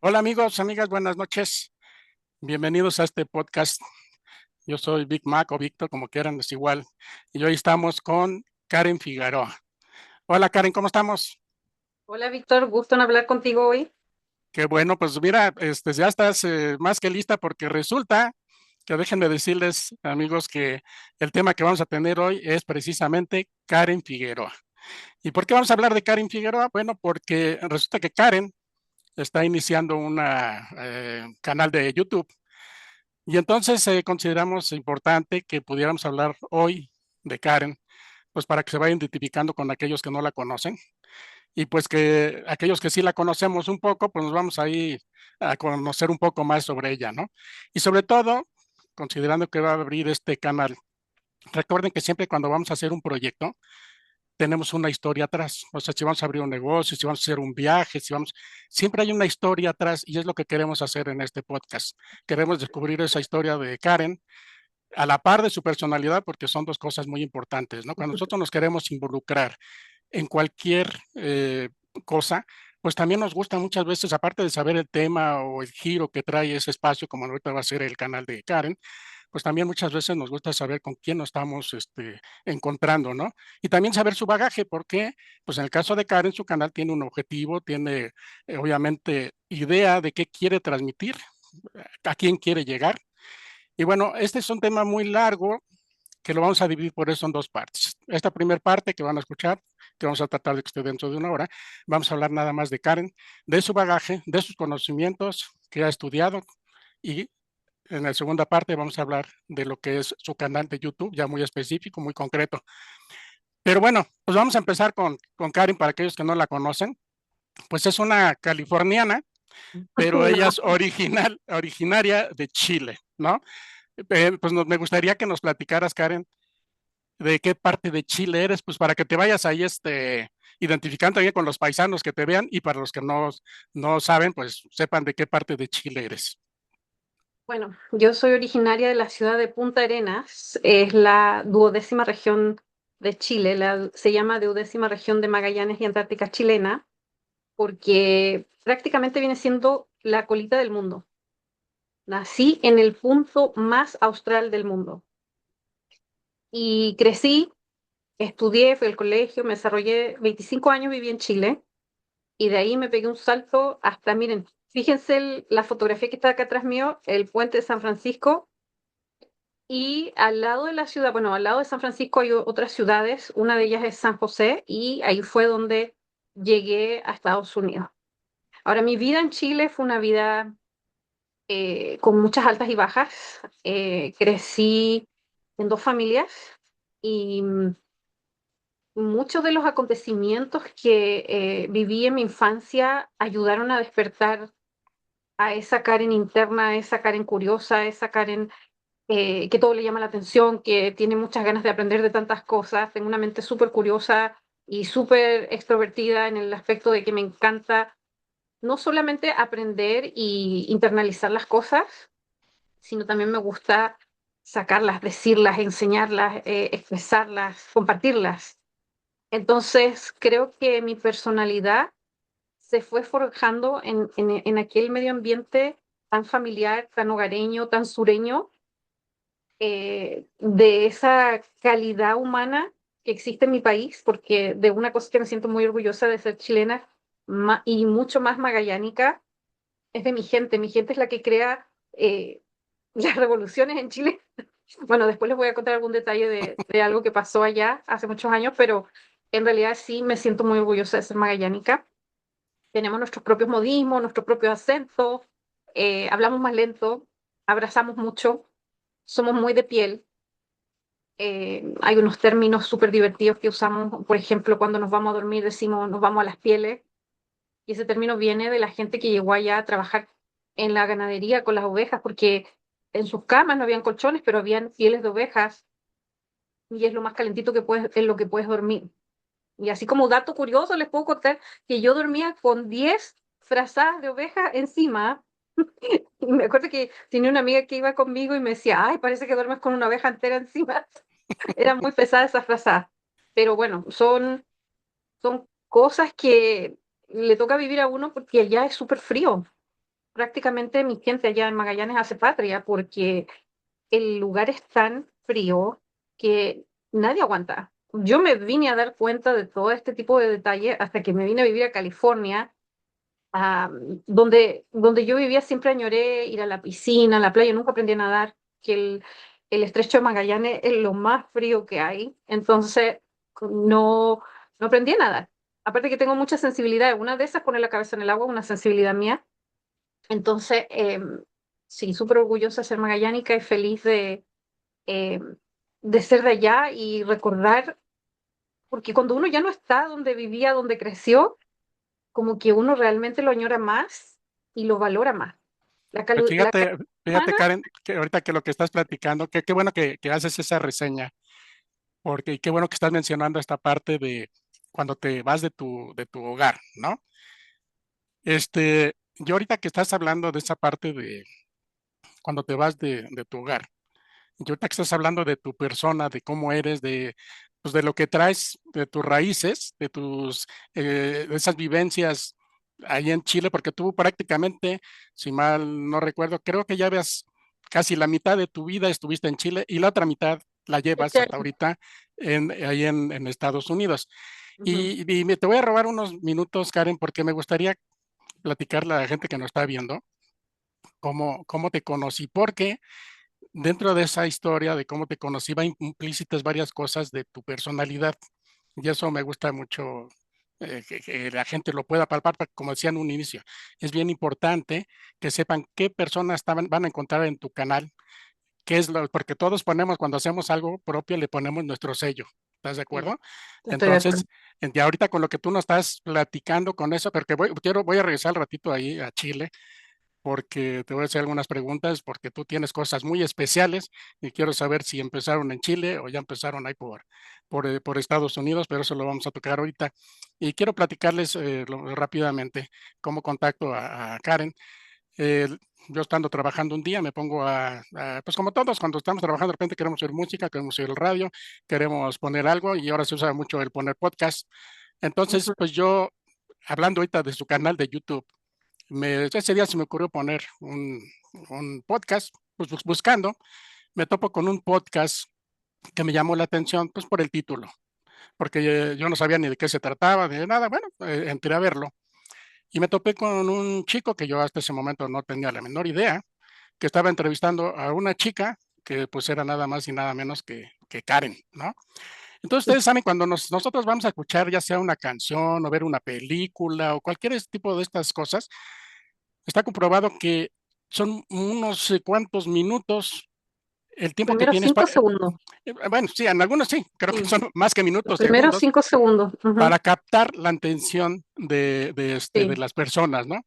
Hola amigos, amigas, buenas noches. Bienvenidos a este podcast. Yo soy Big Mac o Víctor, como quieran, es igual. Y hoy estamos con Karen Figueroa. Hola Karen, ¿cómo estamos? Hola Víctor, gusto en hablar contigo hoy. Qué bueno, pues mira, ya estás más que lista porque resulta que déjenme decirles, amigos, que el tema que vamos a tener hoy es precisamente Karen Figueroa. ¿Y por qué vamos a hablar de Karen Figueroa? Bueno, porque resulta que Karen está iniciando una canal de YouTube. Y entonces consideramos importante que pudiéramos hablar hoy de Karen, pues para que se vayan identificando con aquellos que no la conocen y pues que aquellos que sí la conocemos un poco, pues nos vamos ahí a conocer un poco más sobre ella, ¿no? Y sobre todo, considerando que va a abrir este canal, recuerden que siempre cuando vamos a hacer un proyecto, tenemos una historia atrás. O sea, si vamos a abrir un negocio, si vamos a hacer un viaje, si vamos, siempre hay una historia atrás y es lo que queremos hacer en este podcast. Queremos descubrir esa historia de Karen a la par de su personalidad, porque son dos cosas muy importantes, ¿no? Cuando nosotros nos queremos involucrar en cualquier cosa, pues también nos gusta muchas veces, aparte de saber el tema o el giro que trae ese espacio, como ahorita va a ser el canal de Karen, pues también muchas veces nos gusta saber con quién nos estamos encontrando, ¿no? Y también saber su bagaje, porque, pues en el caso de Karen, su canal tiene un objetivo, tiene obviamente idea de qué quiere transmitir, a quién quiere llegar. Y bueno, este es un tema muy largo que lo vamos a dividir por eso en dos partes. Esta primera parte que van a escuchar, que vamos a tratar de que esté dentro de una hora, vamos a hablar nada más de Karen, de su bagaje, de sus conocimientos que ha estudiado y en la segunda parte vamos a hablar de lo que es su canal de YouTube, ya muy específico, muy concreto. Pero bueno, pues vamos a empezar con Karen para aquellos que no la conocen. Pues es una californiana, pero ella No, es originaria de Chile, ¿no? Pues me gustaría que nos platicaras, Karen, de qué parte de Chile eres, pues para que te vayas ahí identificando también con los paisanos que te vean y para los que no saben, pues sepan de qué parte de Chile eres. bueno, yo soy originaria de la ciudad de Punta Arenas, es la duodécima región de Chile, se llama duodécima región de Magallanes y Antártica chilena, porque prácticamente viene siendo la colita del mundo. Nací en el punto más austral del mundo y crecí, estudié, fui al colegio, me desarrollé, 25 años viví en Chile y de ahí me pegué un salto hasta, miren, fíjense la fotografía que está acá atrás mío, el puente de San Francisco. Y al lado de la ciudad, bueno, al lado de San Francisco hay otras ciudades, una de ellas es San José, y ahí fue donde llegué a Estados Unidos. Ahora, mi vida en Chile fue una vida con muchas altas y bajas. Crecí en dos familias y muchos de los acontecimientos que viví en mi infancia ayudaron a despertar a esa Karen interna, a esa Karen curiosa, a esa Karen que todo le llama la atención, que tiene muchas ganas de aprender de tantas cosas. Tengo una mente súper curiosa y súper extrovertida en el aspecto de que me encanta no solamente aprender y internalizar las cosas, sino también me gusta sacarlas, decirlas, enseñarlas, expresarlas, compartirlas. Entonces, creo que mi personalidad se fue forjando en aquel medio ambiente tan familiar, tan hogareño, tan sureño, de esa calidad humana que existe en mi país, porque de una cosa que me siento muy orgullosa de ser chilena y mucho más magallánica, es de mi gente. Mi gente es la que crea las revoluciones en Chile. Bueno, después les voy a contar algún detalle de algo que pasó allá hace muchos años, pero en realidad sí me siento muy orgullosa de ser magallánica. Tenemos nuestros propios modismos, nuestro propio acento, hablamos más lento, abrazamos mucho, somos muy de piel. Hay unos términos súper divertidos que usamos, por ejemplo, cuando nos vamos a dormir decimos nos vamos a las pieles, y ese término viene de la gente que llegó allá a trabajar en la ganadería con las ovejas, porque en sus camas no habían colchones, pero habían pieles de ovejas, y es lo más calentito que puedes, en lo que puedes dormir. Y así como dato curioso, les puedo contar que yo dormía con 10 frazadas de oveja encima. Y me acuerdo que tenía una amiga que iba conmigo y me decía, ay, parece que duermes con una oveja entera encima. Era muy pesada esa frazada. Pero bueno, son cosas que le toca vivir a uno porque allá es súper frío. prácticamente mi gente allá en Magallanes hace patria porque el lugar es tan frío que nadie aguanta. Yo me vine a dar cuenta de todo este tipo de detalles hasta que me vine a vivir a California, ah, donde yo vivía siempre añoré ir a la piscina, a la playa, nunca aprendí a nadar, que el estrecho de Magallanes es lo más frío que hay, entonces no, no aprendí a nadar. Aparte que tengo mucha sensibilidad, una de esas poner la cabeza en el agua, una sensibilidad mía. Entonces, sí, súper orgullosa de ser magallánica y feliz eh, de ser de allá y recordar, porque cuando uno ya no está donde vivía, donde creció, como que uno realmente lo añora más y lo valora más. Pues La calidad fíjate, humana, Karen, que ahorita que lo que estás platicando, que qué bueno que haces esa reseña, porque y qué bueno que estás mencionando esta parte de cuando te vas de tu hogar, ¿no? Yo ahorita que estás hablando de esa parte de cuando te vas de tu hogar, y ahorita que estás hablando de tu persona, de cómo eres, de, pues de lo que traes, de tus raíces, de esas vivencias ahí en Chile, porque tú prácticamente, si mal no recuerdo, creo que ya ves casi la mitad de tu vida estuviste en Chile y la otra mitad la llevas este hasta año. ahorita ahí en Estados Unidos. Ujú. Te voy a robar unos minutos, Karen, porque me gustaría platicarle a la gente que nos está viendo cómo te conocí, porque dentro de esa historia de cómo te conocí va implícitas varias cosas de tu personalidad. Y eso me gusta mucho que la gente lo pueda palpar, porque como decía en un inicio, es bien importante que sepan qué personas van a encontrar en tu canal, porque todos ponemos, cuando hacemos algo propio, le ponemos nuestro sello. ¿Estás de Sí, acuerdo? estoy de Entonces, acuerdo. ya ahorita con lo que tú nos estás platicando con eso, porque voy a regresar al ratito ahí a Chile, porque te voy a hacer algunas preguntas, porque tú tienes cosas muy especiales y quiero saber si empezaron en Chile o ya empezaron ahí por Estados Unidos, pero eso lo vamos a tocar ahorita. Y quiero platicarles rápidamente cómo contacto a Karen. Eh, yo estando trabajando un día me pongo pues como todos, cuando estamos trabajando de repente queremos oír música, queremos oír el radio, queremos poner algo y ahora se usa mucho el poner podcast. Entonces, Ujú. pues yo, hablando ahorita de su canal de YouTube, ese día se me ocurrió poner un podcast, pues buscando, me topo con un podcast que me llamó la atención, pues por el título, porque yo no sabía ni de qué se trataba, de nada, bueno, entré a verlo y me topé con un chico que yo hasta ese momento no tenía la menor idea, que estaba entrevistando a una chica que pues era nada más y nada menos que Karen, ¿no? Entonces ustedes saben, cuando nosotros vamos a escuchar ya sea una canción o ver una película o cualquier tipo de estas cosas, está comprobado que son unos cuantos minutos el Los tiempo que primeros tienes 5 segundos. bueno, sí, en algunos sí, creo que Sí, son más que los minutos, primeros segundos, 5 segundos. Ujú. para captar la atención de Sí. las personas, ¿no?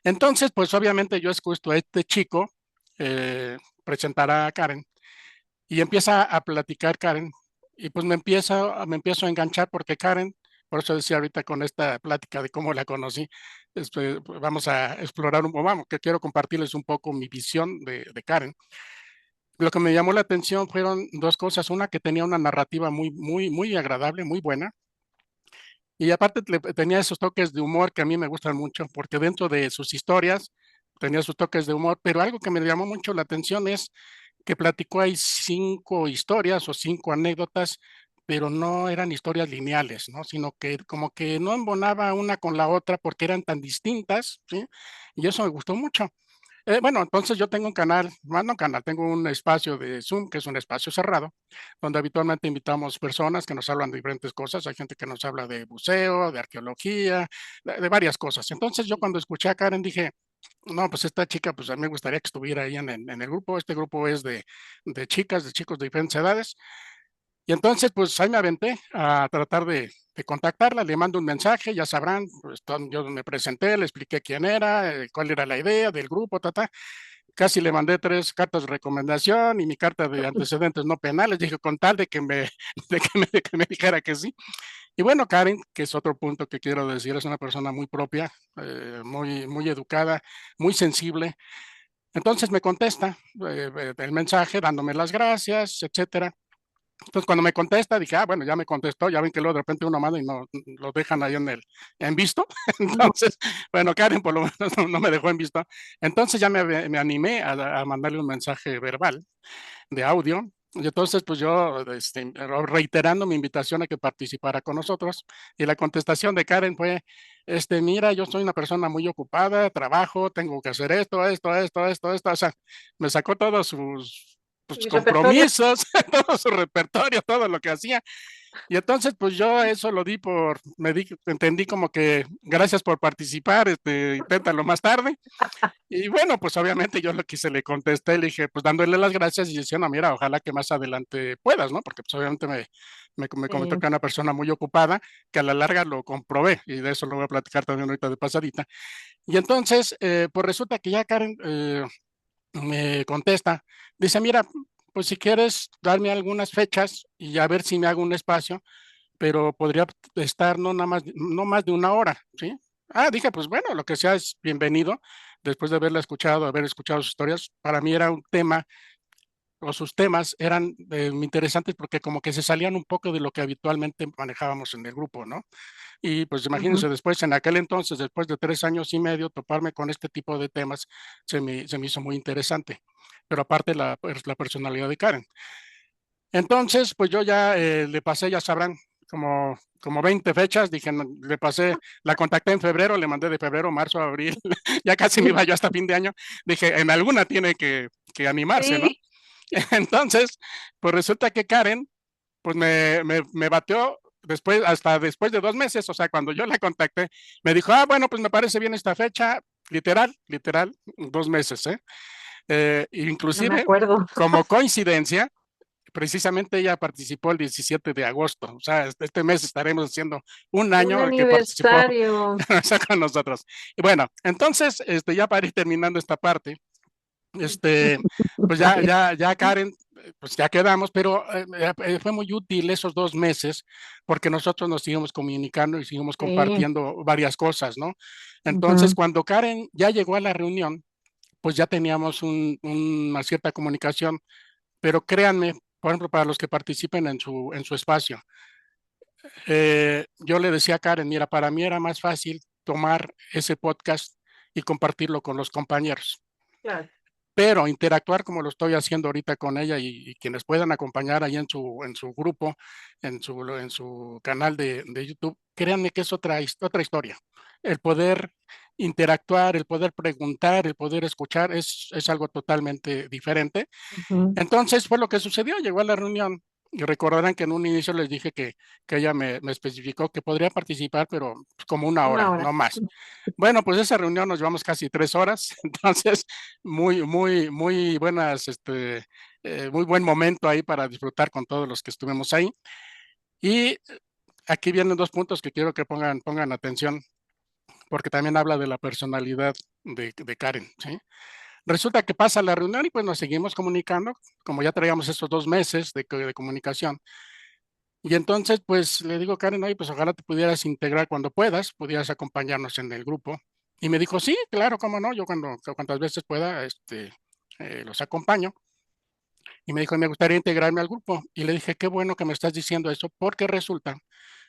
Entonces, pues obviamente yo escucho a este chico presentar a Karen y empieza a platicar Karen y pues me empiezo a enganchar porque Karen, por eso decía ahorita con esta plática de cómo la conocí, vamos a explorar vamos, que quiero compartirles un poco mi visión de Karen. Lo que me llamó la atención fueron dos cosas. Una, que tenía una narrativa muy agradable, muy buena. Y aparte tenía esos toques de humor que a mí me gustan mucho, porque dentro de sus historias tenía sus toques de humor. Pero algo que me llamó mucho la atención es que platicó ahí 5 historias o 5 anécdotas, pero no eran historias lineales, ¿no? Sino que como que no embonaba una con la otra porque eran tan distintas, ¿sí? Y eso me gustó mucho. Bueno, entonces yo tengo un canal, más no canal, tengo un espacio de Zoom, que es un espacio cerrado, donde habitualmente invitamos personas que nos hablan de diferentes cosas. Hay gente que nos habla de buceo, de arqueología, de varias cosas. Entonces yo cuando escuché a Karen dije, no, pues esta chica, pues a mí me gustaría que estuviera ahí en el grupo. Este grupo es de chicas, de chicos de diferentes edades. Y entonces, pues ahí me aventé a tratar de contactarla, le mando un mensaje, ya sabrán, pues, yo me presenté, le expliqué quién era, cuál era la idea del grupo, casi le mandé 3 cartas de recomendación y mi carta de antecedentes no penales, dije con tal de que de que me dijera que sí. Y bueno, Karen, que es otro punto que quiero decir, es una persona muy propia, muy educada, muy sensible. Entonces me contesta el mensaje dándome las gracias, etcétera. Entonces, cuando me contesta, dije, bueno, ya me contestó, ya ven que luego de repente uno manda y no lo dejan ahí en visto. Entonces, bueno, Karen por lo menos no me dejó en visto. Entonces ya me animé a mandarle un mensaje verbal de audio. Y entonces, pues yo, reiterando mi invitación a que participara con nosotros, y la contestación de Karen fue, mira, yo soy una persona muy ocupada, trabajo, tengo que hacer esto, o sea, me sacó todos sus pues, Mi repertorio. compromisos, todo su repertorio, todo lo que hacía, y entonces, pues yo eso lo di entendí como que gracias por participar, inténtalo más tarde. Y bueno, pues obviamente yo lo que se le contesté, le dije, pues dándole las gracias y diciendo, mira, ojalá que más adelante puedas, ¿no? Porque pues obviamente me comentó que era una persona muy ocupada, que a la larga lo comprobé, y de eso lo voy a platicar también ahorita de pasadita. Y entonces, pues resulta que ya Karen me contesta, dice, mira, pues si quieres darme algunas fechas y a ver si me hago un espacio, pero podría estar no nada más, no más de una hora, ¿sí? Ah, dije, pues bueno, lo que sea es bienvenido. Después de haberla escuchado, haber escuchado sus historias, para mí era un tema, o sus temas eran interesantes porque como que se salían un poco de lo que habitualmente manejábamos en el grupo, ¿no? Y pues Ujú, imagínense, después, en aquel entonces, después de 3 años y medio, toparme con este tipo de temas se me hizo muy interesante. Pero aparte la personalidad de Karen. Entonces, pues yo ya le pasé, ya sabrán, como 20 fechas, dije, le pasé, la contacté en febrero, le mandé de febrero, marzo, abril, ya casi me iba yo hasta fin de año, dije, en alguna tiene que animarse, ¿no? sí, Entonces, pues resulta que Karen, pues me bateó después, hasta después de 2 meses, o sea, cuando yo la contacté, me dijo, bueno, pues me parece bien esta fecha, literal, literal, 2 meses, ¿eh? no me Inclusive, acuerdo. como coincidencia, precisamente ella participó el 17 de agosto, o sea, este mes estaremos haciendo un Un año que participó aniversario. con nosotros. Y bueno, entonces, ya para ir terminando esta parte, este, pues ya Karen, pues ya quedamos, pero fue muy útil esos 2 meses porque nosotros nos seguimos comunicando y seguimos Sí. compartiendo varias cosas, ¿no? Entonces, Ujú, cuando Karen ya llegó a la reunión, pues ya teníamos una cierta comunicación, pero créanme, por ejemplo, para los que participen en su espacio, yo le decía a Karen, mira, para mí era más fácil tomar ese podcast y compartirlo con los compañeros, claro. pero interactuar como lo estoy haciendo ahorita con ella y quienes puedan acompañar ahí en su grupo, en su canal de YouTube, créanme que es otra historia. El poder interactuar, el poder preguntar, el poder escuchar es algo totalmente diferente. Ujú, Entonces fue lo que sucedió, llegó a la reunión y recordarán que en un inicio les dije que ella me especificó que podría participar, pero como una una hora, hora. no más. Bueno, pues esa reunión nos llevamos casi 3 horas, entonces muy, muy, muy buenas, muy buen momento ahí para disfrutar con todos los que estuvimos ahí. Y aquí vienen 2 puntos que quiero que pongan atención, porque también habla de la personalidad de Karen, ¿sí? Resulta que pasa la reunión y pues nos seguimos comunicando, como ya traíamos esos 2 meses de comunicación. Y entonces, pues le digo, Karen, oye, pues ojalá te pudieras integrar cuando puedas, pudieras acompañarnos en el grupo. Y me dijo, sí, claro, cómo no, yo cuantas veces pueda, los acompaño. Y me dijo, me gustaría integrarme al grupo. Y le dije, qué bueno que me estás diciendo eso, porque resulta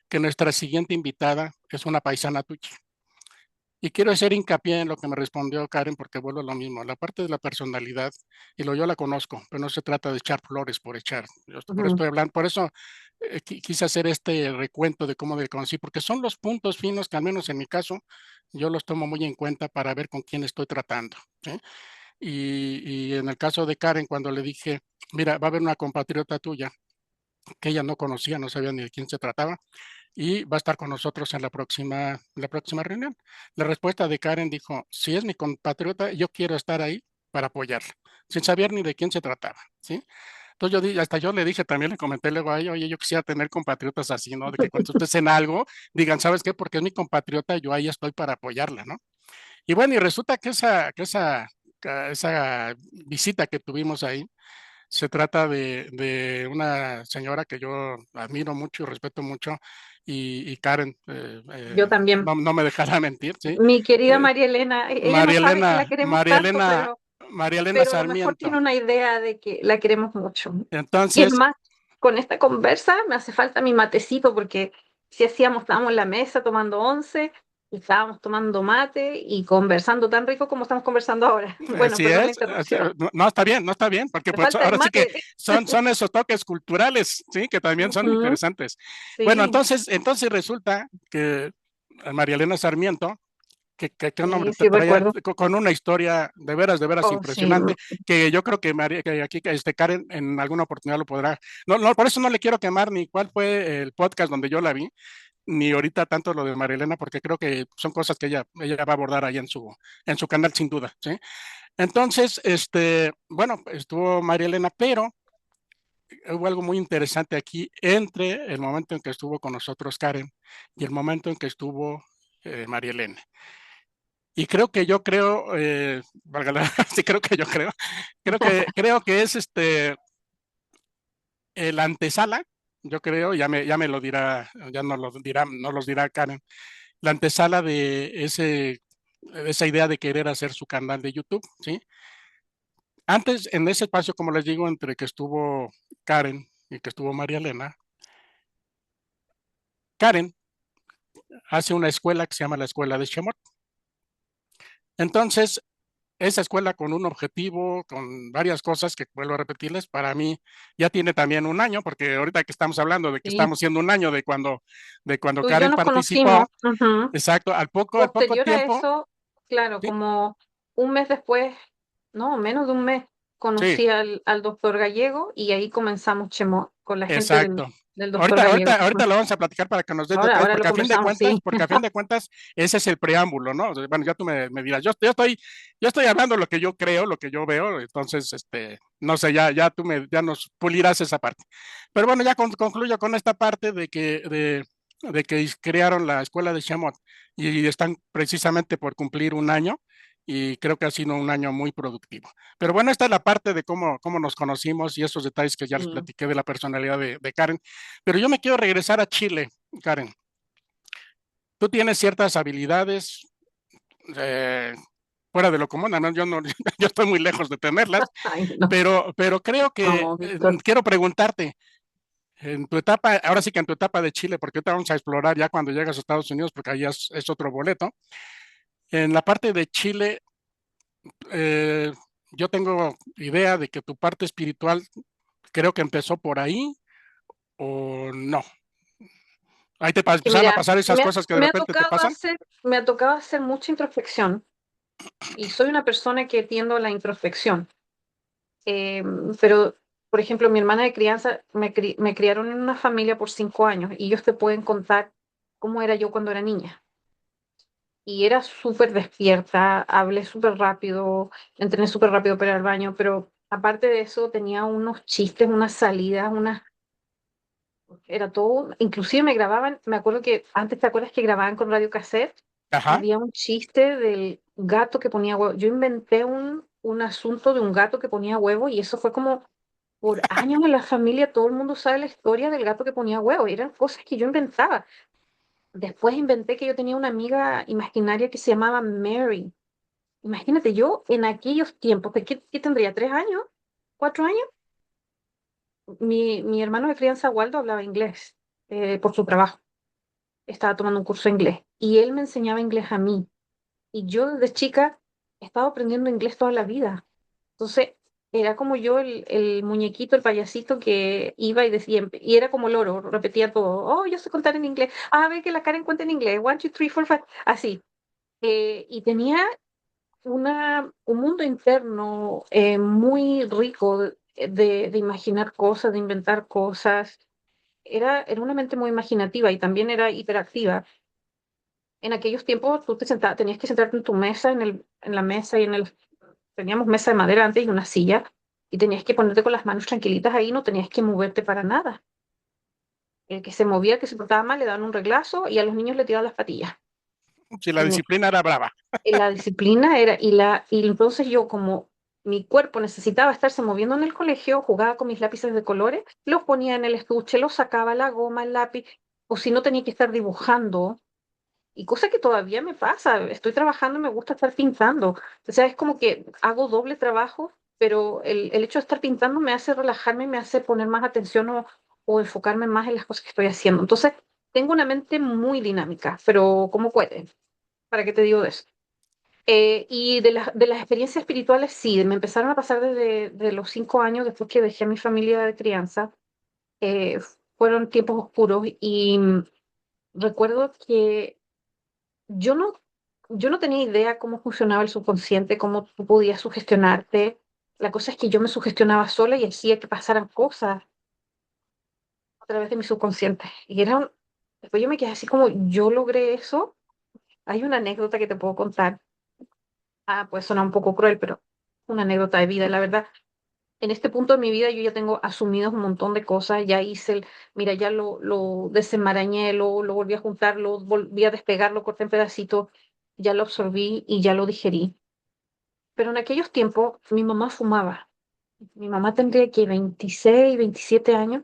que nuestra siguiente invitada es una paisana tuya. Y quiero hacer hincapié en lo que me respondió Karen, porque vuelvo a lo mismo. La parte de la personalidad, yo la conozco, pero no se trata de echar flores por echar. Por Ujú, estoy hablando, por eso quise hacer este recuento de cómo le conocí, porque son los puntos finos que al menos en mi caso yo los tomo muy en cuenta para ver con quién estoy tratando, ¿sí? Y en el caso de Karen, cuando le dije, mira, va a haber una compatriota tuya que ella no conocía, no sabía ni de quién se trataba, y va a estar con nosotros en la próxima reunión. La respuesta de Karen dijo, si es mi compatriota, yo quiero estar ahí para apoyarla, sin saber ni de quién se trataba, ¿sí? Entonces hasta yo le dije, también le comenté luego a ella, oye, yo quisiera tener compatriotas así, ¿no? De que cuando ustedes en algo, digan, ¿sabes qué? Porque es mi compatriota, yo ahí estoy para apoyarla, ¿no? Y bueno, y resulta que esa visita que tuvimos ahí, se trata de una señora que yo admiro mucho y respeto mucho, y Karen yo también. no me dejará mentir, ¿sí? Mi querida Eh, María Elena, ella no María sabe que la Elena, queremos María tanto, Elena, María Elena pero a lo mejor Sarmiento. tiene una idea de que la queremos mucho. Y es Entonces, más, con esta conversa me hace falta mi matecito porque si hacíamos, estábamos en la mesa tomando once y estábamos tomando mate y conversando tan rico como estamos conversando ahora. Bueno, Así perdón la es, interrupción. no, no, está bien, no está bien, porque Me pues falta el ahora sí que mate. son esos toques culturales, sí, que también son Ujú, interesantes. Bueno, sí, entonces resulta que María Elena Sarmiento, que un hombre sí, sí traía recuerdo. con una historia de veras Oh, sí. impresionante, que yo creo que, que aquí que Karen en alguna oportunidad lo podrá. No, no, por eso no le quiero quemar ni cuál fue el podcast donde yo la vi, ni ahorita tanto lo de María Elena, porque creo que son cosas que ella va a abordar ahí en su canal sin duda, ¿sí? Entonces, bueno, estuvo María Elena, pero hubo algo muy interesante aquí entre el momento en que estuvo con nosotros Karen y el momento en que estuvo María Elena. Y valga sí creo que yo creo que es el antesala, yo creo, ya me lo dirá, ya no lo dirá, no los dirá Karen, la antesala de esa idea de querer hacer su canal de YouTube, ¿sí? Antes, en ese espacio, como les digo, entre que estuvo Karen y que estuvo María Elena, Karen hace una escuela que se llama la Escuela de Chemot. Entonces, esa escuela con un objetivo, con varias cosas que vuelvo a repetirles, para mí ya tiene también un año, porque ahorita que estamos hablando de que Sí, estamos haciendo un año de cuando tú y yo Karen nos conocimos. participó, Ujú. exacto, al poco Posterior a tiempo, eso, claro, sí, como un mes después, no, menos de un mes, sí, conocí al doctor Gallego y ahí comenzamos Chemo con la gente exacto. del doctor Gallego. Ujú. Ahorita lo vamos a platicar para que nos des detalles, Ahora lo conversamos, sí. porque a fin de cuentas, ese es el preámbulo, ¿no? Bueno, ya tú me dirás, yo estoy hablando lo que yo creo, lo que yo veo, entonces, no sé, ya nos pulirás esa parte. Pero bueno, ya concluyo con esta parte de que crearon la escuela de Chamot y están precisamente por cumplir un año y creo que ha sido un año muy productivo. Pero bueno, esta es la parte de cómo nos conocimos y esos detalles que ya les Sí. platiqué de la personalidad de Karen. Pero yo me quiero regresar a Chile, Karen. Tú tienes ciertas habilidades eh, fuera de lo común, además yo no, yo estoy muy lejos de tenerlas, Ay, no, pero creo que no, Víctor. quiero preguntarte, en tu etapa, ahora sí que en tu etapa de Chile, porque ahorita vamos a explorar ya cuando llegas a Estados Unidos, porque ahí es otro boleto. En la parte de Chile, eh, yo tengo idea de que tu parte espiritual creo que empezó por ahí o no. Ahí Que empezaron a mira, pasar esas cosas que de repente te pasan. me ha tocado hacer mucha introspección y soy una persona que tiendo a la introspección. Eh, pero, por ejemplo, mi hermana de crianza me criaron en una familia por 5 años y ellos te pueden contar cómo era yo cuando era niña. Y era súper despierta, hablé súper rápido, entrené súper rápido para ir al baño, pero aparte de eso tenía unos chistes, unas salidas, era todo, inclusive me grababan, me acuerdo que antes, ¿te acuerdas que grababan con radiocassette? Ajá. Había un chiste del gato que ponía huevo. Yo inventé un asunto de un gato que ponía huevo y eso fue como por años en la familia, todo el mundo sabe la historia del gato que ponía huevo. Eran cosas que yo inventaba. Después inventé que yo tenía una amiga imaginaria que se llamaba Mary. Imagínate, yo en aquellos tiempos, ¿qué tendría? ¿3 años? ¿4 años? Mi hermano de crianza, Waldo, hablaba inglés por su trabajo. Estaba tomando un curso de inglés y él me enseñaba inglés a mí. Y yo desde chica he estado aprendiendo inglés toda la vida. Entonces, era como yo el muñequito, el payasito que iba y decía, y era como loro, repetía todo. Oh, yo sé contar en inglés. Ah, ve que la Karen cuenta en inglés. One, two, three, four, five. Así. Y tenía un mundo interno muy rico de imaginar cosas, de inventar cosas. Era una mente muy imaginativa y también era hiperactiva. En aquellos tiempos tú tenías que sentarte en tu mesa, en la mesa y teníamos mesa de madera antes y una silla, y tenías que ponerte con las manos tranquilitas ahí, no tenías que moverte para nada. El que se movía, el que se portaba mal, le daban un reglazo y a los niños le tiraban las patillas. Si la Tenía- disciplina era brava. la disciplina y entonces yo como mi cuerpo necesitaba estarse moviendo en el colegio, jugaba con mis lápices de colores, los ponía en el estuche, los sacaba la goma, el lápiz, o si no tenía que estar dibujando. Y cosa que todavía me pasa, estoy trabajando y me gusta estar pintando. O sea, es como que hago doble trabajo, pero el hecho de estar pintando me hace relajarme, me hace poner más atención o enfocarme más en las cosas que estoy haciendo. Entonces, tengo una mente muy dinámica, pero ¿cómo puede? ¿Para qué te digo de eso? Y de las experiencias espirituales, sí, me empezaron a pasar desde de los 5 años, después que dejé a mi familia de crianza. eh, Fueron tiempos oscuros y recuerdo que yo no, yo no tenía idea cómo funcionaba el subconsciente, cómo tú podías sugestionarte. La cosa es que yo me sugestionaba sola y hacía que pasaran cosas a través de mi subconsciente. Después yo me quedé así como, yo logré eso. Hay una anécdota que te puedo contar. Puede sonar un poco cruel, pero una anécdota de vida, la verdad. En este punto de mi vida yo ya tengo asumidos un montón de cosas, ya mira, ya lo desenmarañé, lo volví a juntar, lo volví a despegar, lo corté en pedacitos, ya lo absorbí y ya lo digerí. Pero en aquellos tiempos mi mamá fumaba. Mi mamá tendría que 26, 27 años,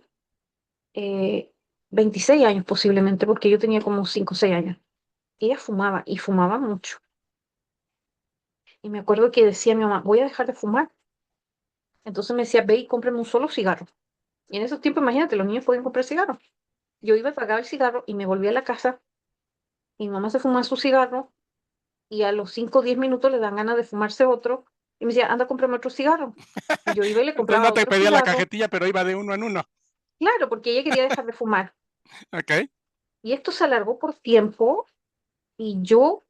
eh, 26 años posiblemente, porque yo tenía como 5 o 6 años. Ella fumaba y fumaba mucho. Y me acuerdo que decía mi mamá, voy a dejar de fumar. Entonces me decía, ve y cómprame un solo cigarro. Y en esos tiempos, imagínate, los niños podían comprar cigarros. Yo iba a pagar el cigarro y me volví a la casa. Y mi mamá se fumaba su cigarro y a los 5 o 10 minutos le dan ganas de fumarse otro. Y me decía, anda, cómprame otro cigarro. Y yo iba y le Entonces compraba no te otro pedía la cigarro. cajetilla, pero iba de uno en uno. Claro, porque ella quería dejar de fumar. Ok. Y esto se alargó por tiempo y yo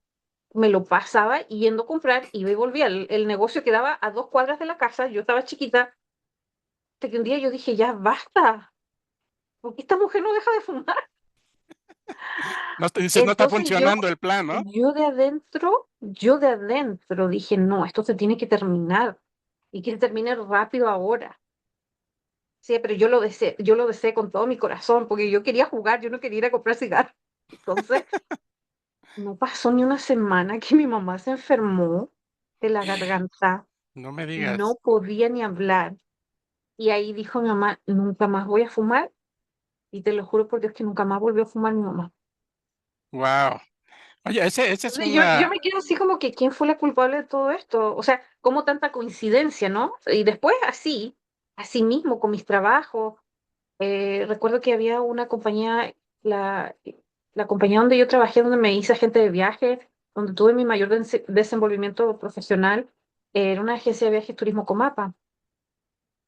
me lo pasaba yendo a comprar, iba y volvía. El negocio quedaba a 2 cuadras de la casa, yo estaba chiquita, hasta que un día yo dije, ya basta, porque esta mujer no deja de fumar. No te dices, no está Entonces funcionando el plan, ¿no? yo de adentro dije, no, esto se tiene que terminar y que se termine rápido ahora. Sí, pero yo lo deseé con todo mi corazón, porque yo quería jugar, yo no quería ir a comprar cigarros. Entonces, no pasó ni una semana que mi mamá se enfermó de la garganta, No me no digas. podía ni hablar. Y ahí dijo mi mamá, nunca más voy a fumar. Y te lo juro por Dios que nunca más volvió a fumar mi mamá. Wow. Oye, ese es Entonces yo una. me quedo así como que, ¿quién fue la culpable de todo esto? O sea, como tanta coincidencia, ¿no? Y después así mismo, con mis trabajos. Recuerdo que había una compañía, la compañía donde yo trabajé, donde me hice agente de viaje, donde tuve mi mayor desenvolvimiento profesional, era una agencia de viajes Turismo Comapa.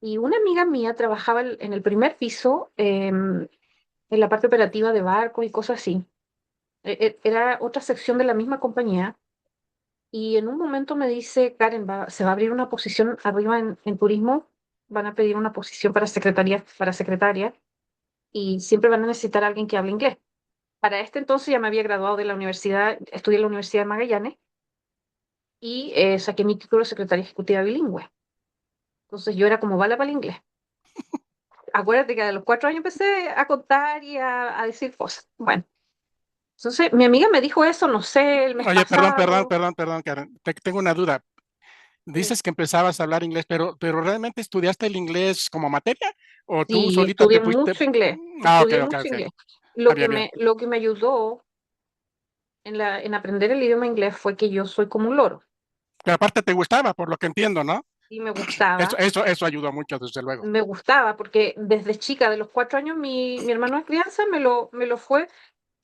Y una amiga mía trabajaba en el primer piso, en la parte operativa de barcos y cosas así. Era otra sección de la misma compañía. Y en un momento me dice, Karen, se va a abrir una posición arriba en turismo, van a pedir una posición para secretaria, y siempre van a necesitar a alguien que hable inglés. Para este entonces ya me había graduado de la universidad, estudié en la Universidad de Magallanes y saqué mi título de secretaria ejecutiva bilingüe. Entonces yo era como bala para el inglés. Acuérdate que a los 4 años empecé a contar y a decir cosas. Bueno, entonces mi amiga me dijo eso, no sé, el mes Oye, pasado. perdón, Karen. Tengo una duda. Sí, Dices que empezabas a hablar inglés, pero ¿realmente estudiaste el inglés como materia? ¿O tú sí, solita te estudié fuiste? mucho inglés, Ah, ok, estudié ok, mucho ok. inglés. Ah, bien, bien. Lo que me ayudó en aprender el idioma inglés fue que yo soy como un loro Pero aparte te gustaba, por lo que entiendo, ¿no? y me gustaba. Eso ayudó mucho, desde luego. Me gustaba porque desde chica, de los 4 años, mi hermano de crianza me lo fue,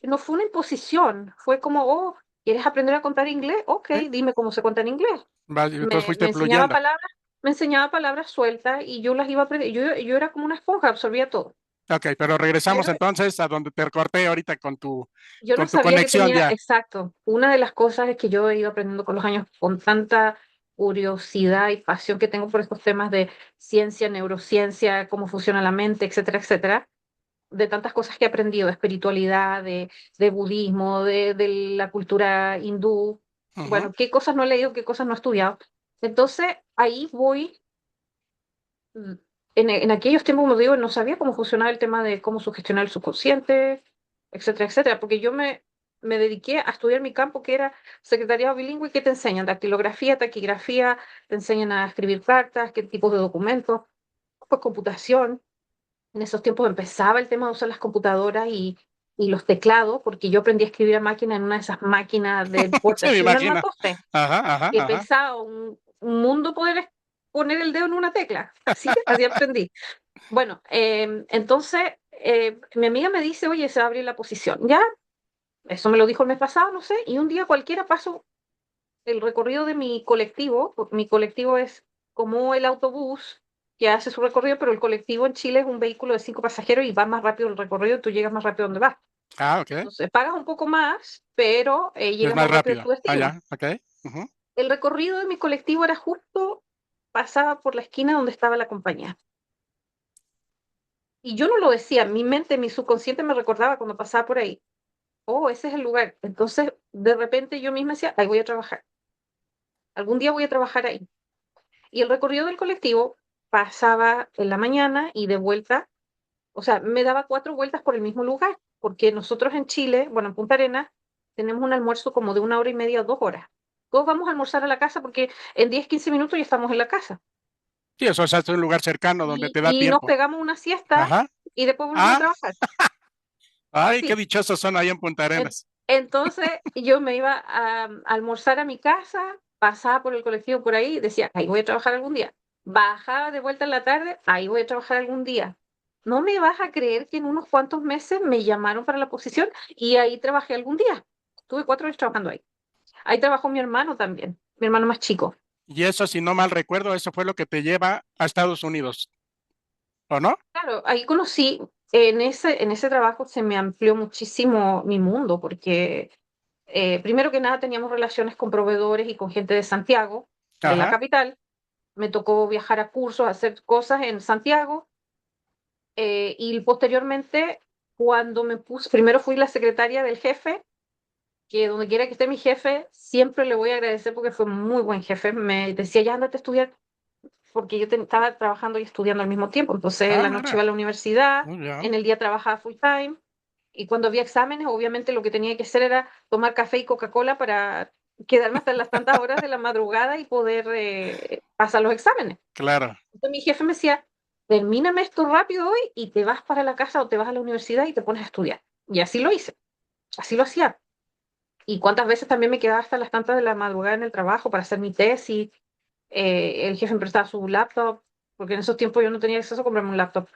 no fue una imposición, fue como, oh, ¿quieres aprender a contar inglés? Ok, ¿Sí? dime cómo se cuenta en inglés. Y entonces Me fuiste fluyendo. enseñaba palabras sueltas y yo las iba aprendiendo. Yo era como una esponja, absorbía todo. Ok, pero regresamos Pero entonces a donde te corté ahorita yo no con tu sabía que conexión tenía, ya. exacto, una de las cosas es que yo he ido aprendiendo con los años con tanta curiosidad y pasión que tengo por estos temas de ciencia, neurociencia, cómo funciona la mente, etcétera, etcétera, de tantas cosas que he aprendido, de espiritualidad, de budismo, de la cultura hindú. Ujú. Bueno, qué cosas no he leído, qué cosas no he estudiado. Entonces, ahí voy, mm, en aquellos tiempos, como digo, no sabía cómo funcionaba el tema de cómo sugestionar el subconsciente, etcétera, etcétera, porque me dediqué a estudiar mi campo, que era secretariado bilingüe, que te enseñan dactilografía, taquigrafía, te enseñan a escribir cartas, qué tipos de documentos, pues computación. En esos tiempos empezaba el tema de usar las computadoras y los teclados, porque yo aprendí a escribir a máquina en una de esas máquinas de Sí, me importación imagino. armatoste, Ajá, ajá, que ajá. pesaba un mundo poder poner el dedo en una tecla. Así aprendí. Bueno, entonces mi amiga me dice, oye, se va a abrir la posición. Ya, eso me lo dijo el mes pasado, no sé, y un día cualquiera paso el recorrido de mi colectivo, porque mi colectivo es como el autobús que hace su recorrido, pero el colectivo en Chile es un vehículo de 5 pasajeros y va más rápido el recorrido, tú llegas más rápido donde vas. Ah, ok. Entonces pagas un poco más, pero Es llegas más más rápido a rápido. tu Ah, destino. ya, ok. Ujú. El recorrido de mi colectivo era justo, pasaba por la esquina donde estaba la compañía. Y yo no lo decía, mi mente, mi subconsciente me recordaba cuando pasaba por ahí. Oh, ese es el lugar. Entonces, de repente yo misma decía, ahí voy a trabajar. Algún día voy a trabajar ahí. Y el recorrido del colectivo pasaba en la mañana y de vuelta, o sea, me daba 4 vueltas por el mismo lugar, porque nosotros en Chile, bueno, en Punta Arenas, tenemos un almuerzo como de 1 hora y media, 2 horas. Todos vamos a almorzar a la casa porque en 10, 15 minutos ya estamos en la casa. Sí, eso es un lugar cercano donde te da Y nos tiempo. pegamos una siesta Ajá. y después volvemos a Ah, trabajar. ay, qué Así. dichosos son ahí en Punta En- Arenas. Entonces yo me iba a almorzar a mi casa, pasaba por el colectivo por ahí, decía, ahí voy a trabajar algún día. Bajaba de vuelta en la tarde, ahí voy a trabajar algún día. No me vas a creer que en unos cuantos meses me llamaron para la posición y ahí trabajé algún día. Estuve 4 años trabajando ahí. Ahí trabajó mi hermano también, mi hermano más chico. Y eso, si no mal recuerdo, eso fue lo que te lleva a Estados Unidos, ¿o no? Claro, ahí conocí, en ese trabajo se me amplió muchísimo mi mundo porque primero que nada teníamos relaciones con proveedores y con gente de Santiago, de la Ajá. capital. Me tocó viajar a cursos, hacer cosas en Santiago y posteriormente cuando me puse, primero fui la secretaria del jefe, que donde quiera que esté mi jefe, siempre le voy a agradecer porque fue muy buen jefe. Me decía, ya andate a estudiar, porque yo estaba trabajando y estudiando al mismo tiempo. Entonces, en Ah, la noche iba mira. a la universidad, Muy bien. en el día trabajaba full time, y cuando había exámenes, obviamente lo que tenía que hacer era tomar café y Coca-Cola para quedarme hasta las tantas horas de la madrugada y poder pasar los exámenes. Claro. Entonces, mi jefe me decía, termíname esto rápido hoy y te vas para la casa o te vas a la universidad y te pones a estudiar. Y así lo hice, así lo hacía. Y cuántas veces también me quedaba hasta las tantas de la madrugada en el trabajo para hacer mi tesis. El jefe me prestaba su laptop, porque en esos tiempos yo no tenía acceso a comprarme un laptop.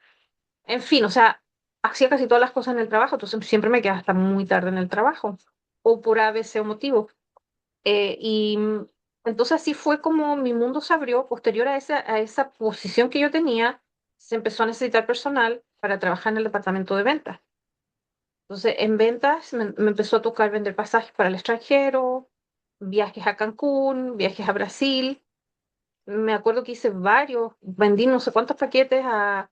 En fin, o sea, hacía casi todas las cosas en el trabajo, entonces siempre me quedaba hasta muy tarde en el trabajo, o por A, B, C o motivo. Entonces así fue como mi mundo se abrió. Posterior a esa posición que yo tenía, se empezó a necesitar personal para trabajar en el departamento de ventas. Entonces, en ventas me empezó a tocar vender pasajes para el extranjero, viajes a Cancún, viajes a Brasil. Me acuerdo que hice varios, vendí no sé cuántos paquetes a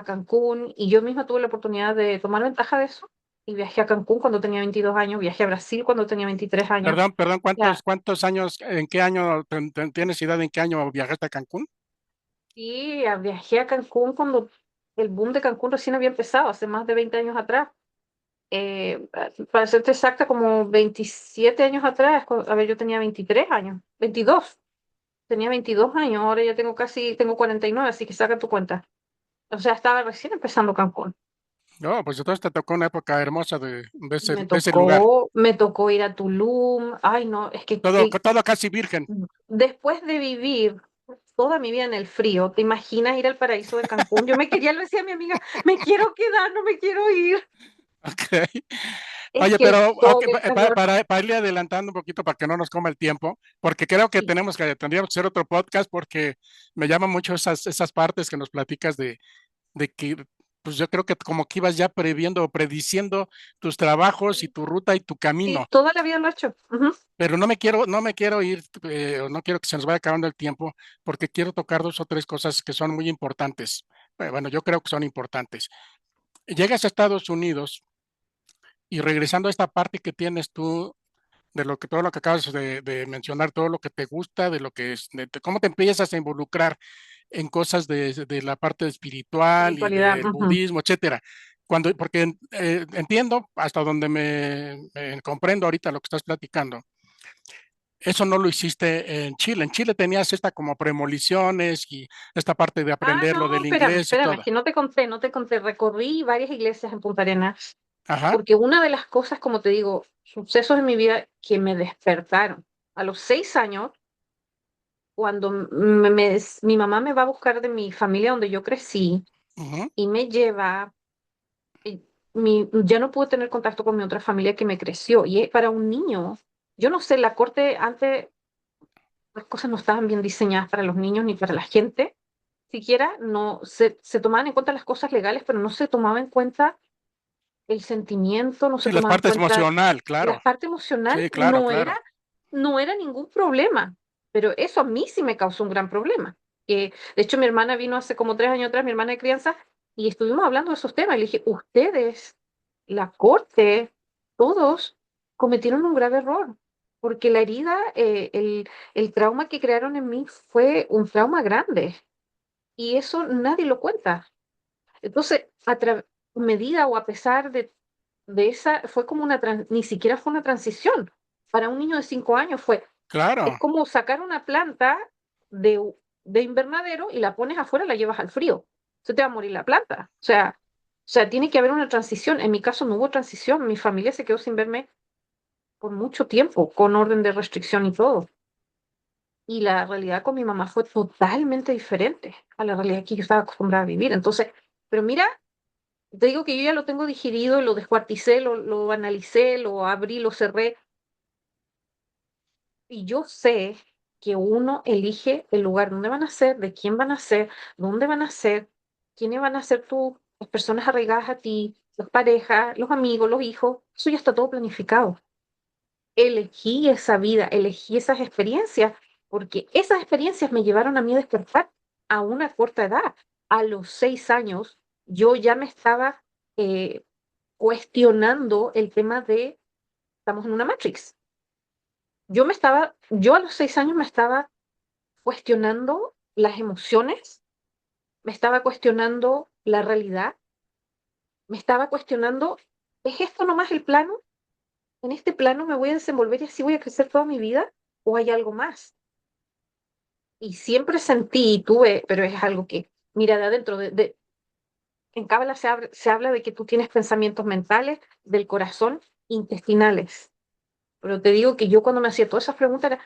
Cancún y yo misma tuve la oportunidad de tomar ventaja de eso y viajé a Cancún cuando tenía 22 años, viajé a Brasil cuando tenía 23 años. Perdón, perdón, Ya, ¿cuántos años, en qué año, tienes idea de en qué año viajaste a Cancún? sí, viajé a Cancún cuando el boom de Cancún recién había empezado, hace más de 20 años atrás. Para ser exacta, como 27 años atrás, a ver, yo tenía 23 años, 22, tenía 22 años, ahora ya tengo 49, así que saca tu cuenta. O sea, estaba recién empezando Cancún. No, pues entonces te tocó una época hermosa Me de ese lugar. tocó, me tocó ir a Tulum. Ay, no, es que Todo casi virgen. después de vivir toda mi vida en el frío, ¿te imaginas ir al paraíso de Cancún? Yo me quería, le decía a mi amiga, me quiero quedar, no me quiero ir. Ok. Es Oye, que el pero sol, ok, el calor. para irle adelantando un poquito para que no nos coma el tiempo, porque creo que Sí, tendríamos que hacer otro podcast porque me llaman mucho esas partes que nos platicas de que, pues yo creo que como que ibas ya previendo o prediciendo tus trabajos y tu ruta y tu sí, camino. toda la vida lo he hecho. Ujú. Pero no me quiero ir, o no quiero que se nos vaya acabando el tiempo, porque quiero tocar dos o tres cosas que son muy importantes. Bueno, yo creo que son importantes. Llegas a Estados Unidos y regresando a esta parte que tienes tú de lo que todo lo que acabas de mencionar, todo lo que te gusta, de lo que es, de cómo te empiezas a involucrar en cosas de la parte espiritual y Espiritualidad. del Ujú. budismo, etcétera. Porque entiendo hasta donde me comprendo ahorita lo que estás platicando. Eso no lo hiciste en Chile. En Chile tenías esta como premoniciones y esta parte de Ah, aprender lo no, del espérame, inglés y espérame, es todo. que no te conté. Recorrí varias iglesias en Punta Arenas, Ajá. porque una de las cosas, como te digo, sucesos en mi vida que me despertaron. A los 6 años, cuando mi mamá me va a buscar de mi familia donde yo crecí Ujú. y me lleva. ya no pude tener contacto con mi otra familia que me creció. Y para un niño, yo no sé, la corte antes las cosas no estaban bien diseñadas para los niños ni para la gente. Siquiera no se tomaban en cuenta las cosas legales, pero no se tomaba en cuenta el sentimiento, no se Sí, las tomaba en partes cuenta emocional, la claro. parte emocional, Sí, claro, claro. no era ningún problema. Pero eso a mí sí me causó un gran problema. Que, de hecho, mi hermana vino hace como 3 años atrás, mi hermana de crianza, y estuvimos hablando de esos temas. Y le dije, ustedes, la corte, todos cometieron un grave error, porque la herida, el trauma que crearon en mí fue un trauma grande, y eso nadie lo cuenta. Entonces, medida o a pesar de esa, fue como ni siquiera fue una transición. Para un niño de 5 años es Claro, como sacar una planta de invernadero y la pones afuera, la llevas al frío. Se te va a morir la planta. O sea, tiene que haber una transición. En mi caso no hubo transición. Mi familia se quedó sin verme por mucho tiempo, con orden de restricción y todo. Y la realidad con mi mamá fue totalmente diferente a la realidad que yo estaba acostumbrada a vivir. Entonces, pero mira, te digo que yo ya lo tengo digerido, lo descuarticé, lo analicé, lo abrí, lo cerré. Y yo sé que uno elige el lugar donde van a ser, de quién van a ser, dónde van a ser, quiénes van a ser las personas arraigadas a ti, las parejas, los amigos, los hijos. Eso ya está todo planificado. Elegí esa vida, elegí esas experiencias, porque esas experiencias me llevaron a mí a despertar a una corta edad. A los 6 años, yo ya me estaba eh, cuestionando el tema de, estamos en una Matrix. Yo a los 6 años me estaba cuestionando las emociones, me estaba cuestionando la realidad, me estaba cuestionando, ¿es esto nomás el plano? ¿En este plano me voy a desenvolver y así voy a crecer toda mi vida? ¿O hay algo más? Y siempre sentí y tuve, pero es algo que, mira, de adentro, en Cábala se habla de que tú tienes pensamientos mentales del corazón intestinales. Pero te digo que yo cuando me hacía todas esas preguntas era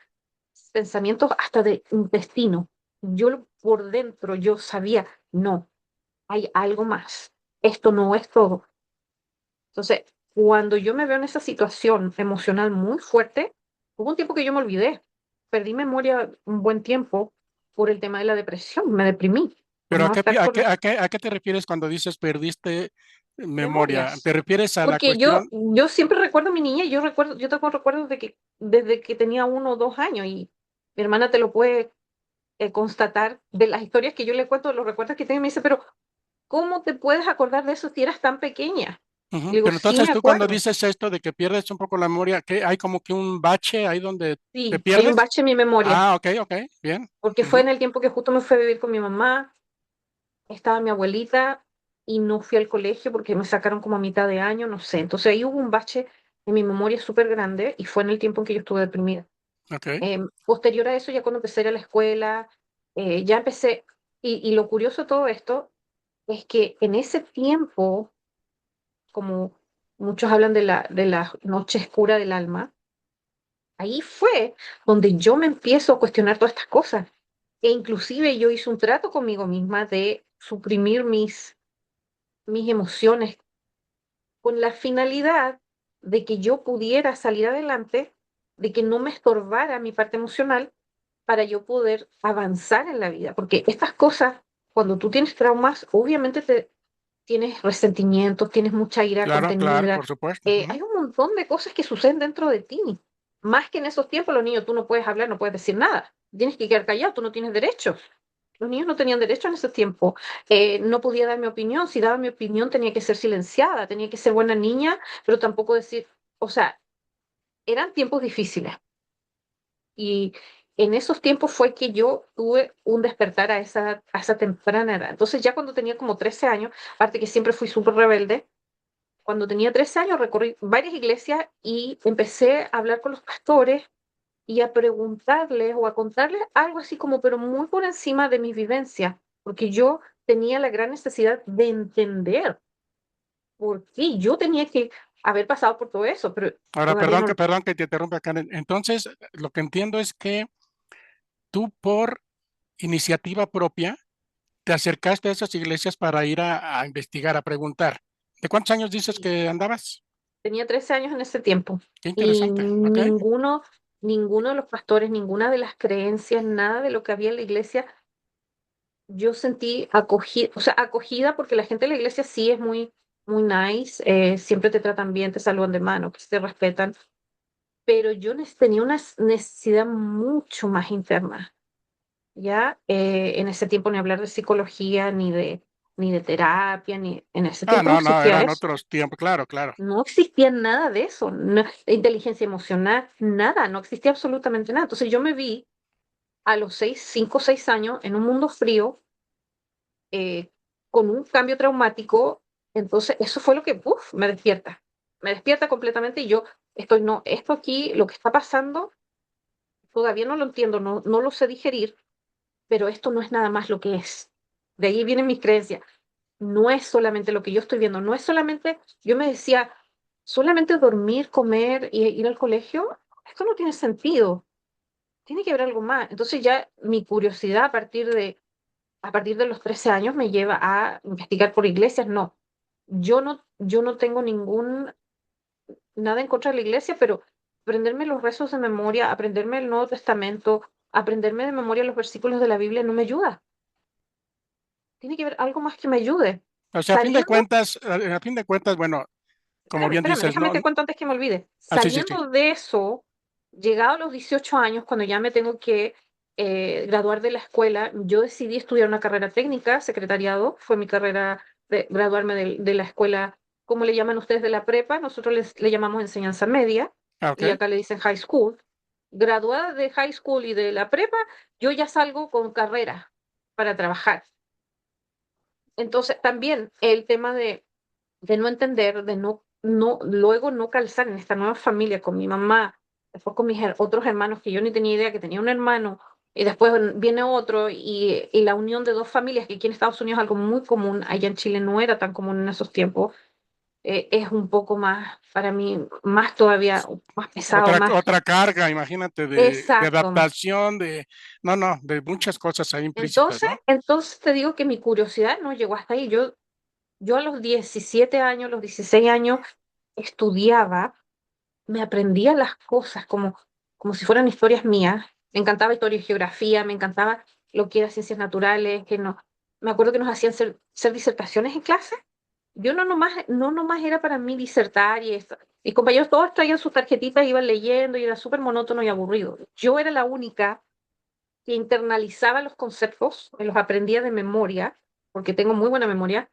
pensamientos hasta de intestino. Por dentro yo sabía, no, hay algo más. Esto no es todo. Entonces, cuando yo me veo en esa situación emocional muy fuerte, hubo un tiempo que yo me olvidé. Perdí memoria un buen tiempo por el tema de la depresión. Me deprimí por pero no estar con a qué te refieres cuando dices perdiste memoria? ¿Te memorias. refieres a la Porque yo, cuestión? yo siempre recuerdo a mi niña y yo tengo recuerdos de que desde que tenía 1 o 2 años y mi hermana te lo puede constatar de las historias que yo le cuento, de los recuerdos que tengo, y me dice, pero ¿cómo te puedes acordar de eso si eras tan pequeña? Ujú. Le digo, Pero sí entonces me tú cuando acuerdo. dices esto de que pierdes un poco la memoria, que hay como que un bache ahí donde te Sí, hay un pierdes. bache en mi memoria, Ah, ok, ok, bien. porque fue Ujú. en el tiempo que justo me fui a vivir con mi mamá, estaba mi abuelita y no fui al colegio porque me sacaron como a mitad de año, no sé. Entonces ahí hubo un bache en mi memoria súper grande y fue en el tiempo en que yo estuve deprimida. Ok, Posterior a eso, ya cuando empecé a ir a la escuela, ya empecé, y lo curioso de todo esto es que en ese tiempo, como muchos hablan de la noche oscura del alma, ahí fue donde yo me empiezo a cuestionar todas estas cosas. E inclusive yo hice un trato conmigo misma de suprimir mis emociones con la finalidad de que yo pudiera salir adelante, de que no me estorbara mi parte emocional para yo poder avanzar en la vida. Porque estas cosas, cuando tú tienes traumas, obviamente tienes resentimientos, tienes mucha ira claro, claro, contenida. por supuesto. Ujú. Hay un montón de cosas que suceden dentro de ti. Más que en esos tiempos, los niños, tú no puedes hablar, no puedes decir nada. Tienes que quedar callado, tú no tienes derechos. Los niños no tenían derecho en ese tiempo. No podía dar mi opinión. Si daba mi opinión, tenía que ser silenciada, tenía que ser buena niña, pero tampoco decir, o sea, eran tiempos difíciles. Y en esos tiempos fue que yo tuve un despertar a esa temprana edad. Entonces ya cuando tenía como 13 años, aparte que siempre fui súper rebelde, cuando tenía 13 años recorrí varias iglesias y empecé a hablar con los pastores y a preguntarles o a contarles algo así como, pero muy por encima de mis vivencias, porque yo tenía la gran necesidad de entender por qué yo tenía que haber pasado por todo eso, pero Ahora, todavía no. perdón que te interrumpa, Karen. Entonces, lo que entiendo es que tú por iniciativa propia te acercaste a esas iglesias para ir a investigar, a preguntar. ¿De cuántos años dices que andabas? Tenía 13 años en ese tiempo Qué y interesante, ¿ok? ninguno de los pastores, ninguna de las creencias, nada de lo que había en la iglesia, yo sentí acogida, o sea, acogida porque la gente de la iglesia sí es muy nice, siempre te tratan bien, te saludan de mano, que te respetan, pero yo tenía una necesidad mucho más interna, ¿ya? En ese tiempo ni hablar de psicología, ni de terapia, ni en ese Ah, tiempo no no, no, existía eran eso. otros tiempos, claro, claro. No existía nada de eso, inteligencia emocional, nada, no existía absolutamente nada. Entonces yo me vi a los 5 o 6 años en un mundo frío, eh, con un cambio traumático, entonces eso fue lo que, ¡puf!, me despierta completamente y yo estoy, no, esto aquí, lo que está pasando, todavía no lo entiendo, no lo sé digerir, pero esto no es nada más lo que es. De ahí vienen mis creencias. No es solamente lo que yo estoy viendo, no es solamente, yo me decía, solamente dormir, comer y ir al colegio, esto no tiene sentido, tiene que haber algo más. Entonces ya mi curiosidad a partir de los 13 años me lleva a investigar por iglesias. No, yo no tengo nada en contra de la iglesia, pero aprenderme los rezos de memoria, aprenderme el Nuevo Testamento, aprenderme de memoria los versículos de la Biblia no me ayuda. Tiene que haber algo más que me ayude. O sea, Saliendo, a fin de cuentas, bueno, como espérame, bien espérame, dices, déjame no, te cuento antes que me olvide. sí, sí, sí. Saliendo de eso, llegado a los 18 años, cuando ya me tengo que graduar de la escuela, yo decidí estudiar una carrera técnica, secretariado, fue mi carrera de graduarme de la escuela, ¿cómo le llaman ustedes de la prepa? Nosotros le llamamos enseñanza media Ah, ok. y acá le dicen high school. Graduada de high school y de la prepa, yo ya salgo con carrera para trabajar. Entonces, también el tema de no entender, de luego no calzar en esta nueva familia con mi mamá, después con mis otros hermanos que yo ni tenía idea que tenía un hermano, y después viene otro, y la unión de dos familias, que aquí en Estados Unidos es algo muy común, allá en Chile no era tan común en esos tiempos, es un poco más, para mí, más todavía, más pesado, más. Otra carga, imagínate, de Exacto. adaptación, no, no, de muchas cosas ahí implícitas, Entonces, ¿no? entonces te digo que mi curiosidad no llegó hasta ahí. Yo a los 17 años, los 16 años, estudiaba, me aprendía las cosas como si fueran historias mías. Me encantaba historia y geografía, me encantaba lo que era ciencias naturales, que no. Me acuerdo que nos hacían hacer disertaciones en clase. Yo no nomás era para mí disertar y esto. Mis compañeros todos traían sus tarjetitas, iban leyendo y era súper monótono y aburrido. Yo era la única que internalizaba los conceptos, me los aprendía de memoria, porque tengo muy buena memoria.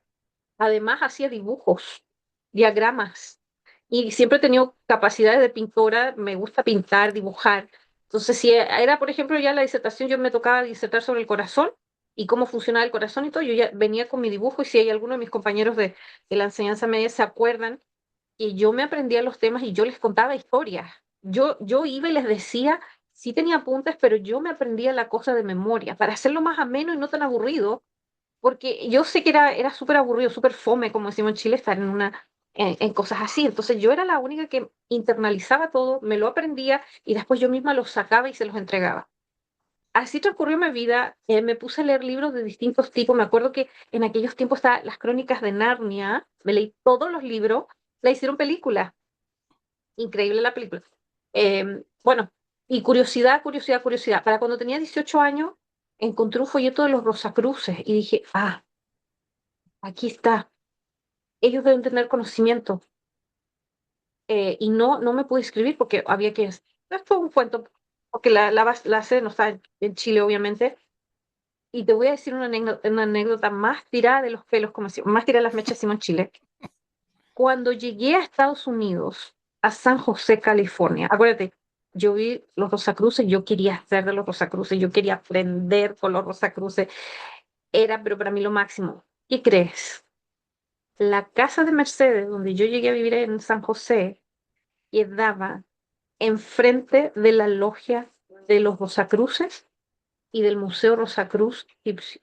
Además, hacía dibujos, diagramas, y siempre he tenido capacidades de pintora, me gusta pintar, dibujar. Entonces, si era, por ejemplo, ya la disertación, yo me tocaba disertar sobre el corazón y cómo funcionaba el corazón y todo, yo ya venía con mi dibujo y si hay alguno de mis compañeros de la enseñanza media se acuerdan, y yo me aprendía los temas y yo les contaba historias. Yo iba y les decía, sí tenía apuntes, pero yo me aprendía la cosa de memoria para hacerlo más ameno y no tan aburrido, porque yo sé que era súper aburrido, súper fome, como decimos en Chile, estar en cosas así. Entonces yo era la única que internalizaba todo, me lo aprendía y después yo misma los sacaba y se los entregaba. Así transcurrió mi vida, me puse a leer libros de distintos tipos. Me acuerdo que en aquellos tiempos estaban las crónicas de Narnia, me leí todos los libros, la hicieron película, increíble la película. Bueno, y curiosidad, curiosidad, curiosidad. Para cuando tenía 18 años, encontré un folleto de los Rosacruces y dije, aquí está, ellos deben tener conocimiento. Y no me pude inscribir porque había que. Esto es un cuento, porque la sede no está en Chile, obviamente. Y te voy a decir una anécdota más tirada de los pelos, como si, más tirada de las mechas, decimos en Chile. Cuando llegué a Estados Unidos, a San José, California, acuérdate, yo vi los Rosacruces, yo quería ser de los Rosacruces, yo quería aprender con los Rosacruces, era, pero para mí lo máximo. ¿Qué crees? La casa de Mercedes, donde yo llegué a vivir en San José, quedaba enfrente de la logia de los Rosacruces y del Museo Rosacruz Egipcio.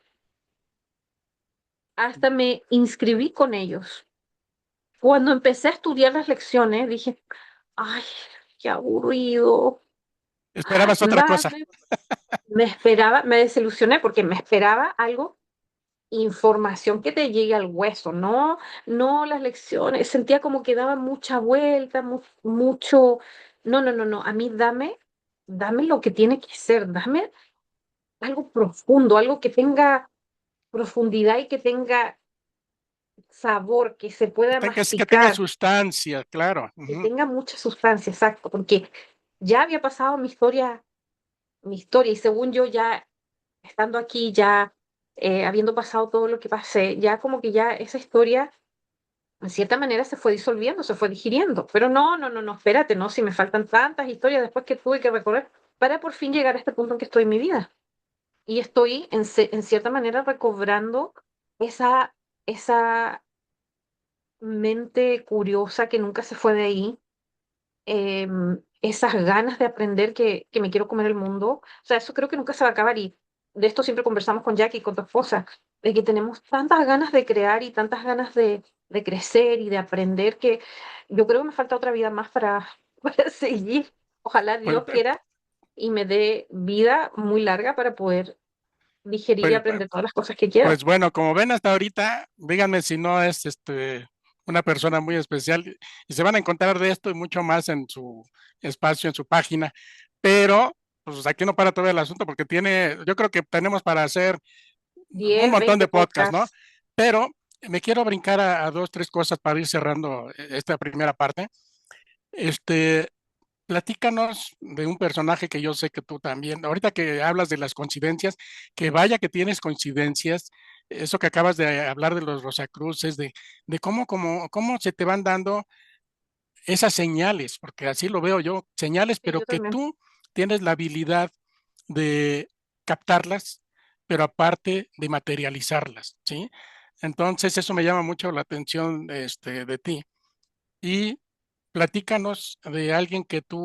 Hasta me inscribí con ellos. Cuando empecé a estudiar las lecciones, dije, ay, qué aburrido. Ay, Esperabas otra cosa. me esperaba, me desilusioné porque me esperaba algo información que te llegue al hueso, no, no las lecciones, sentía como que daban mucha vuelta, mucho, no, no, no, no, a mí dame lo que tiene que ser, dame algo profundo, algo que tenga profundidad y que tenga sabor, que se pueda Que tenga masticar, sustancia, claro. que Ujú. tenga mucha sustancia, exacto, porque ya había pasado mi historia, y según yo ya estando aquí, ya habiendo pasado todo lo que pasé, ya como que ya esa historia en cierta manera se fue disolviendo, se fue digiriendo. Pero no, no, no, no, espérate, no, si me faltan tantas historias después que tuve que recorrer para por fin llegar a este punto en que estoy en mi vida. Y estoy en cierta manera recobrando esa, esa mente curiosa que nunca se fue de ahí, esas ganas de aprender que me quiero comer el mundo. O sea, eso creo que nunca se va a acabar y de esto siempre conversamos con Jackie, con tu esposa, de que tenemos tantas ganas de crear y tantas ganas de crecer y de aprender que yo creo que me falta otra vida más para, para seguir. Ojalá Pues, Dios quiera y me dé vida muy larga para poder digerir y pues, aprender todas las cosas que quiera. pues bueno, como ven hasta ahorita, díganme si no es una persona muy especial y se van a encontrar de esto y mucho más en su espacio, en su página. Pero, pues aquí no para todo el asunto porque yo creo que tenemos para hacer un 10 montón 20 de podcasts, ¿no? podcasts. Pero me quiero brincar a dos, tres cosas para ir cerrando esta primera parte. Este, Platícanos de un personaje que yo sé que tú también, ahorita que hablas de las coincidencias, que vaya que tienes coincidencias, eso que acabas de hablar de los Rosacruces, de cómo se te van dando esas señales, porque así lo veo yo, señales, Sí, pero yo que también. tú tienes la habilidad de captarlas, pero aparte de materializarlas, ¿sí? Entonces, eso me llama mucho la atención, de ti. Y platícanos de alguien que te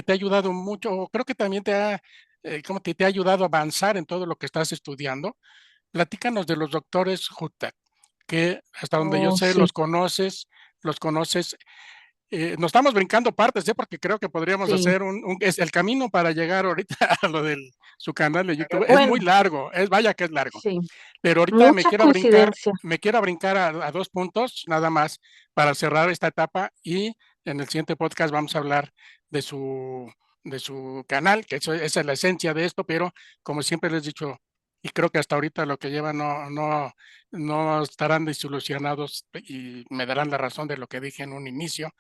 ha ayudado mucho, o creo que también ¿cómo te ha ayudado a avanzar en todo lo que estás estudiando. Platícanos de los doctores Hutak, que hasta donde yo Oh, sé sí, los conoces. Nos estamos brincando partes, ¿eh? Porque creo que podríamos sí. hacer es el camino para llegar ahorita a lo de su canal de YouTube. Es muy Bueno, largo, vaya que es largo. sí. Pero ahorita Muchas coincidencias. me quiero brincar a dos puntos nada más para cerrar esta etapa y en el siguiente podcast vamos a hablar de de su canal, que esa es la esencia de esto, pero como siempre les he dicho, y creo que hasta ahorita lo que llevan no estarán desilusionados y me darán la razón de lo que dije en un inicio,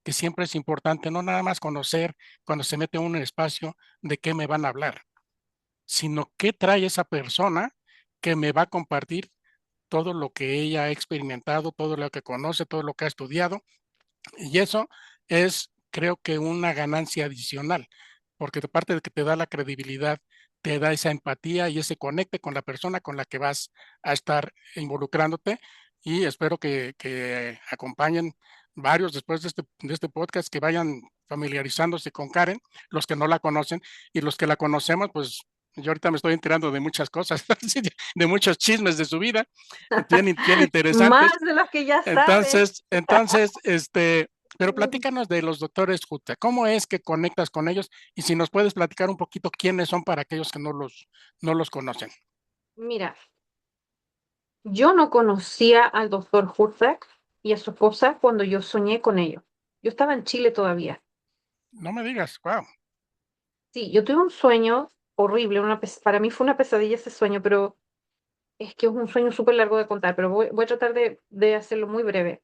que siempre es importante no nada más conocer cuando se mete uno en el espacio de qué me van a hablar, sino qué trae esa persona que me va a compartir todo lo que ella ha experimentado, todo lo que conoce, todo lo que ha estudiado. Y eso es, creo que, una ganancia adicional, porque de parte de que te da la credibilidad, te da esa empatía y ese conecte con la persona con la que vas a estar involucrándote. Y espero que acompañen varios después de este podcast, que vayan familiarizándose con Karen, los que no la conocen y los que la conocemos, pues yo ahorita me estoy enterando de muchas cosas, de muchos chismes de su vida, bien Más interesantes. de los que ya sabes. Entonces, pero platícanos de los doctores Juta. ¿Cómo es que conectas con ellos? Y si nos puedes platicar un poquito quiénes son para aquellos que no los conocen. Mira, yo no conocía al doctor Hurtak y a su esposa cuando yo soñé con ellos. Yo estaba en Chile todavía. No me digas, wow. Sí, yo tuve un sueño horrible, para mí fue una pesadilla ese sueño, pero es que es un sueño súper largo de contar, pero voy a tratar de hacerlo muy breve.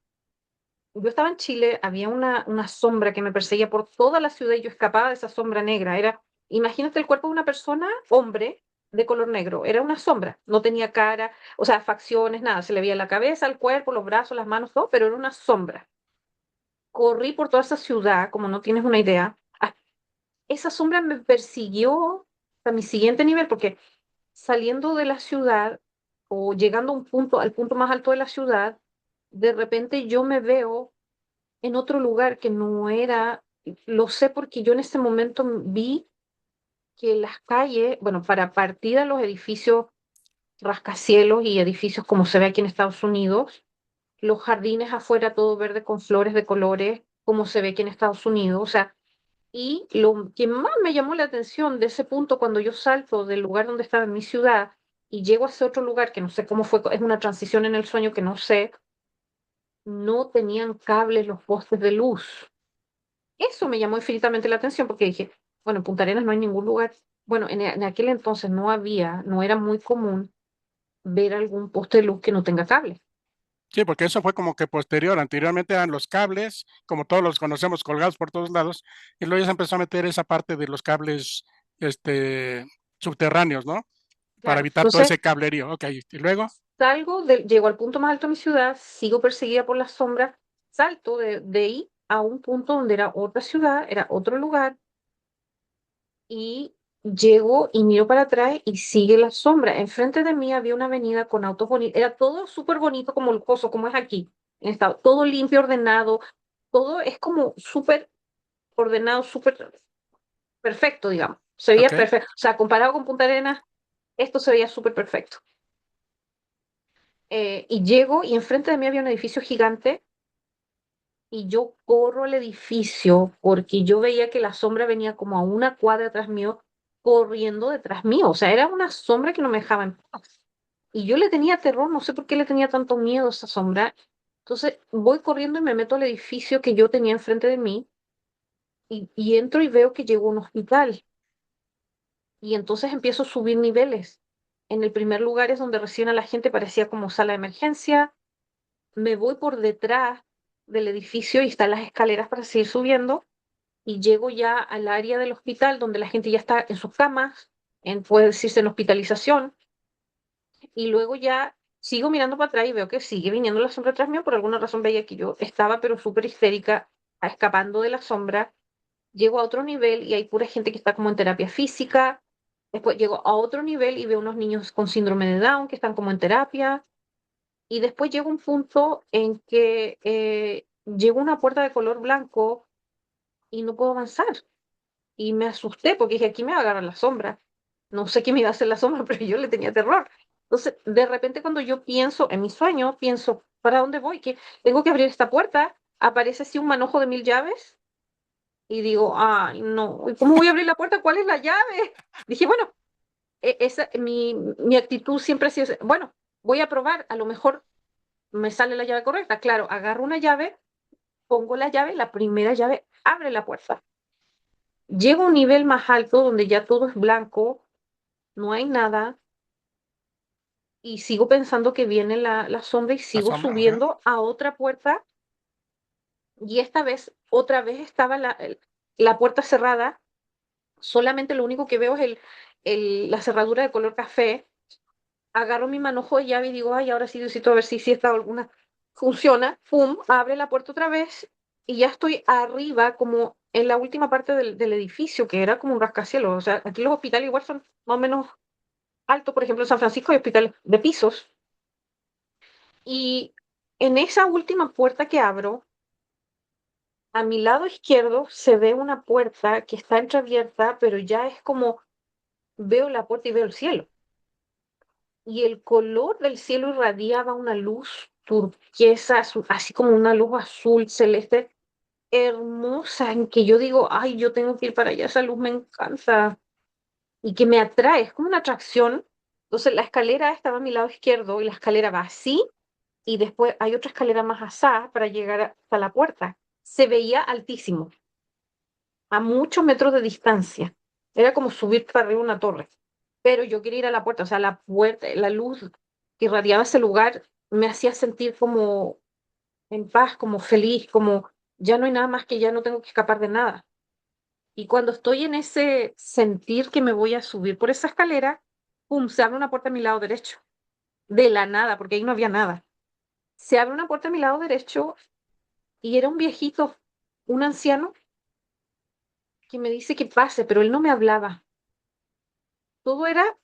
Yo estaba en Chile, había una sombra que me perseguía por toda la ciudad y yo escapaba de esa sombra negra. Imagínate el cuerpo de una persona, hombre, de color negro. Era una sombra, no tenía cara, o sea, facciones, nada. Se le veía la cabeza, el cuerpo, los brazos, las manos, todo, pero era una sombra. Corrí por toda esa ciudad, como no tienes una idea. Esa sombra me persiguió a mi siguiente nivel, porque saliendo de la ciudad o llegando a un punto, al punto más alto de la ciudad, de repente yo me veo en otro lugar que no era, lo sé porque yo en ese momento vi que las calles, bueno, para partida los edificios rascacielos y edificios como se ve aquí en Estados Unidos, los jardines afuera todo verde con flores de colores, como se ve aquí en Estados Unidos, o sea, y lo que más me llamó la atención de ese punto cuando yo salto del lugar donde estaba en mi ciudad y llego a ese otro lugar que no sé cómo fue, es una transición en el sueño que no sé, no tenían cables los postes de luz. Eso me llamó infinitamente la atención porque dije, bueno, en Punta Arenas no hay ningún lugar, bueno, en aquel entonces no había, no era muy común ver algún poste de luz que no tenga cable. Sí, porque eso fue como que posterior. Anteriormente eran los cables, como todos los conocemos, colgados por todos lados, y luego ya se empezó a meter esa parte de los cables, este, subterráneos, ¿no? Para Claro, evitar todo entonces ese cablerío. Ok, y luego, llego al punto más alto de mi ciudad, sigo perseguida por las sombras, salto de ahí a un punto donde era otra ciudad, era otro lugar, y llego y miro para atrás y sigue la sombra. Enfrente de mí había una avenida con autos bonitos, era todo súper bonito como lujoso, como es aquí, en estado, todo limpio, ordenado, todo es como súper ordenado, súper perfecto, digamos. Se ok, veía perfecto. O sea, comparado con Punta Arenas, esto se veía súper perfecto. Y llego y enfrente de mí había un edificio gigante y yo corro al edificio porque yo veía que la sombra venía como a una cuadra atrás mío, corriendo detrás mío. O sea, era una sombra que no me dejaba en paz. Y yo le tenía terror, no sé por qué le tenía tanto miedo a esa sombra. Entonces voy corriendo y me meto al edificio que yo tenía enfrente de mí y entro y veo que llegó a un hospital. Y entonces empiezo a subir niveles. En el primer lugar es donde recién a la gente, parecía como sala de emergencia. Me voy por detrás del edificio y están las escaleras para seguir subiendo y llego ya al área del hospital donde la gente ya está en sus camas, puede decirse en hospitalización, y luego ya sigo mirando para atrás y veo que sigue viniendo la sombra atrás mío. Por alguna razón veía que yo estaba pero súper histérica, escapando de la sombra. Llego a otro nivel y hay pura gente que está como en terapia física. Después llego a otro nivel y veo unos niños con síndrome de Down que están como en terapia. Y después llega un punto en que llegó una puerta de color blanco y no puedo avanzar. Y me asusté porque dije, aquí me va a agarrar la sombra. No sé qué me iba a hacer la sombra, pero yo le tenía terror. Entonces, de repente cuando yo pienso, en mi sueño, pienso, ¿para dónde voy? Que tengo que abrir esta puerta. Aparece así un manojo de 1000 llaves y digo, ay, no, ¿y cómo voy a abrir la puerta? ¿Cuál es la llave? Dije, bueno, mi actitud siempre ha sido, bueno, voy a probar, a lo mejor me sale la llave correcta. Claro, agarro una llave, pongo la llave, la primera llave abre la puerta. Llego a un nivel más alto donde ya todo es blanco, no hay nada, y sigo pensando que viene la sombra y la sigo sombra, ajá. subiendo a otra puerta, y esta vez, otra vez estaba la puerta cerrada. Solamente lo único que veo es la cerradura de color café. Agarro mi manojo de llave y digo, ay, ahora sí, Diosito, a ver si esta alguna funciona. Pum, abre la puerta otra vez y ya estoy arriba, como en la última parte del edificio, que era como un rascacielos. O sea, aquí los hospitales igual son más o menos altos. Por ejemplo, en San Francisco hay hospitales de pisos. Y en esa última puerta que abro, a mi lado izquierdo se ve una puerta que está entreabierta, pero ya es como veo la puerta y veo el cielo. Y el color del cielo irradiaba una luz turquesa, así como una luz azul celeste, hermosa, en que yo digo, ay, yo tengo que ir para allá, esa luz me encanta y que me atrae, es como una atracción. Entonces la escalera estaba a mi lado izquierdo y la escalera va así y después hay otra escalera más asá para llegar hasta la puerta. Se veía altísimo, a muchos metros de distancia. Era como subir para arriba una torre. Pero yo quería ir a la puerta, o sea, la puerta, la luz que irradiaba ese lugar me hacía sentir como en paz, como feliz, como ya no hay nada más, que ya no tengo que escapar de nada. Y cuando estoy en ese sentir que me voy a subir por esa escalera, pum, se abre una puerta a mi lado derecho, de la nada, porque ahí no había nada. Se abre una puerta a mi lado derecho y era un viejito, un anciano, que me dice que pase, pero él no me hablaba. Todo era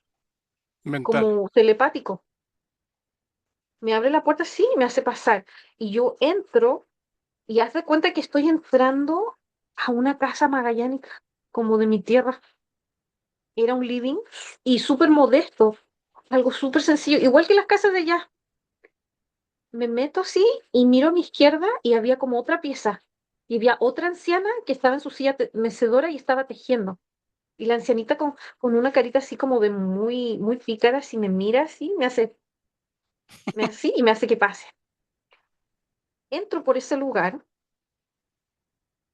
Mental. como telepático. Me abre la puerta, sí, me hace pasar. Y yo entro y haz de cuenta que estoy entrando a una casa magallánica, como de mi tierra. Era un living y súper modesto, algo súper sencillo, igual que las casas de allá. Me meto así y miro a mi izquierda y había como otra pieza. Y había otra anciana que estaba en su silla mecedora y estaba tejiendo. Y la ancianita con una carita así como de muy, muy pícara, si me mira así, me hace así y me hace que pase. Entro por ese lugar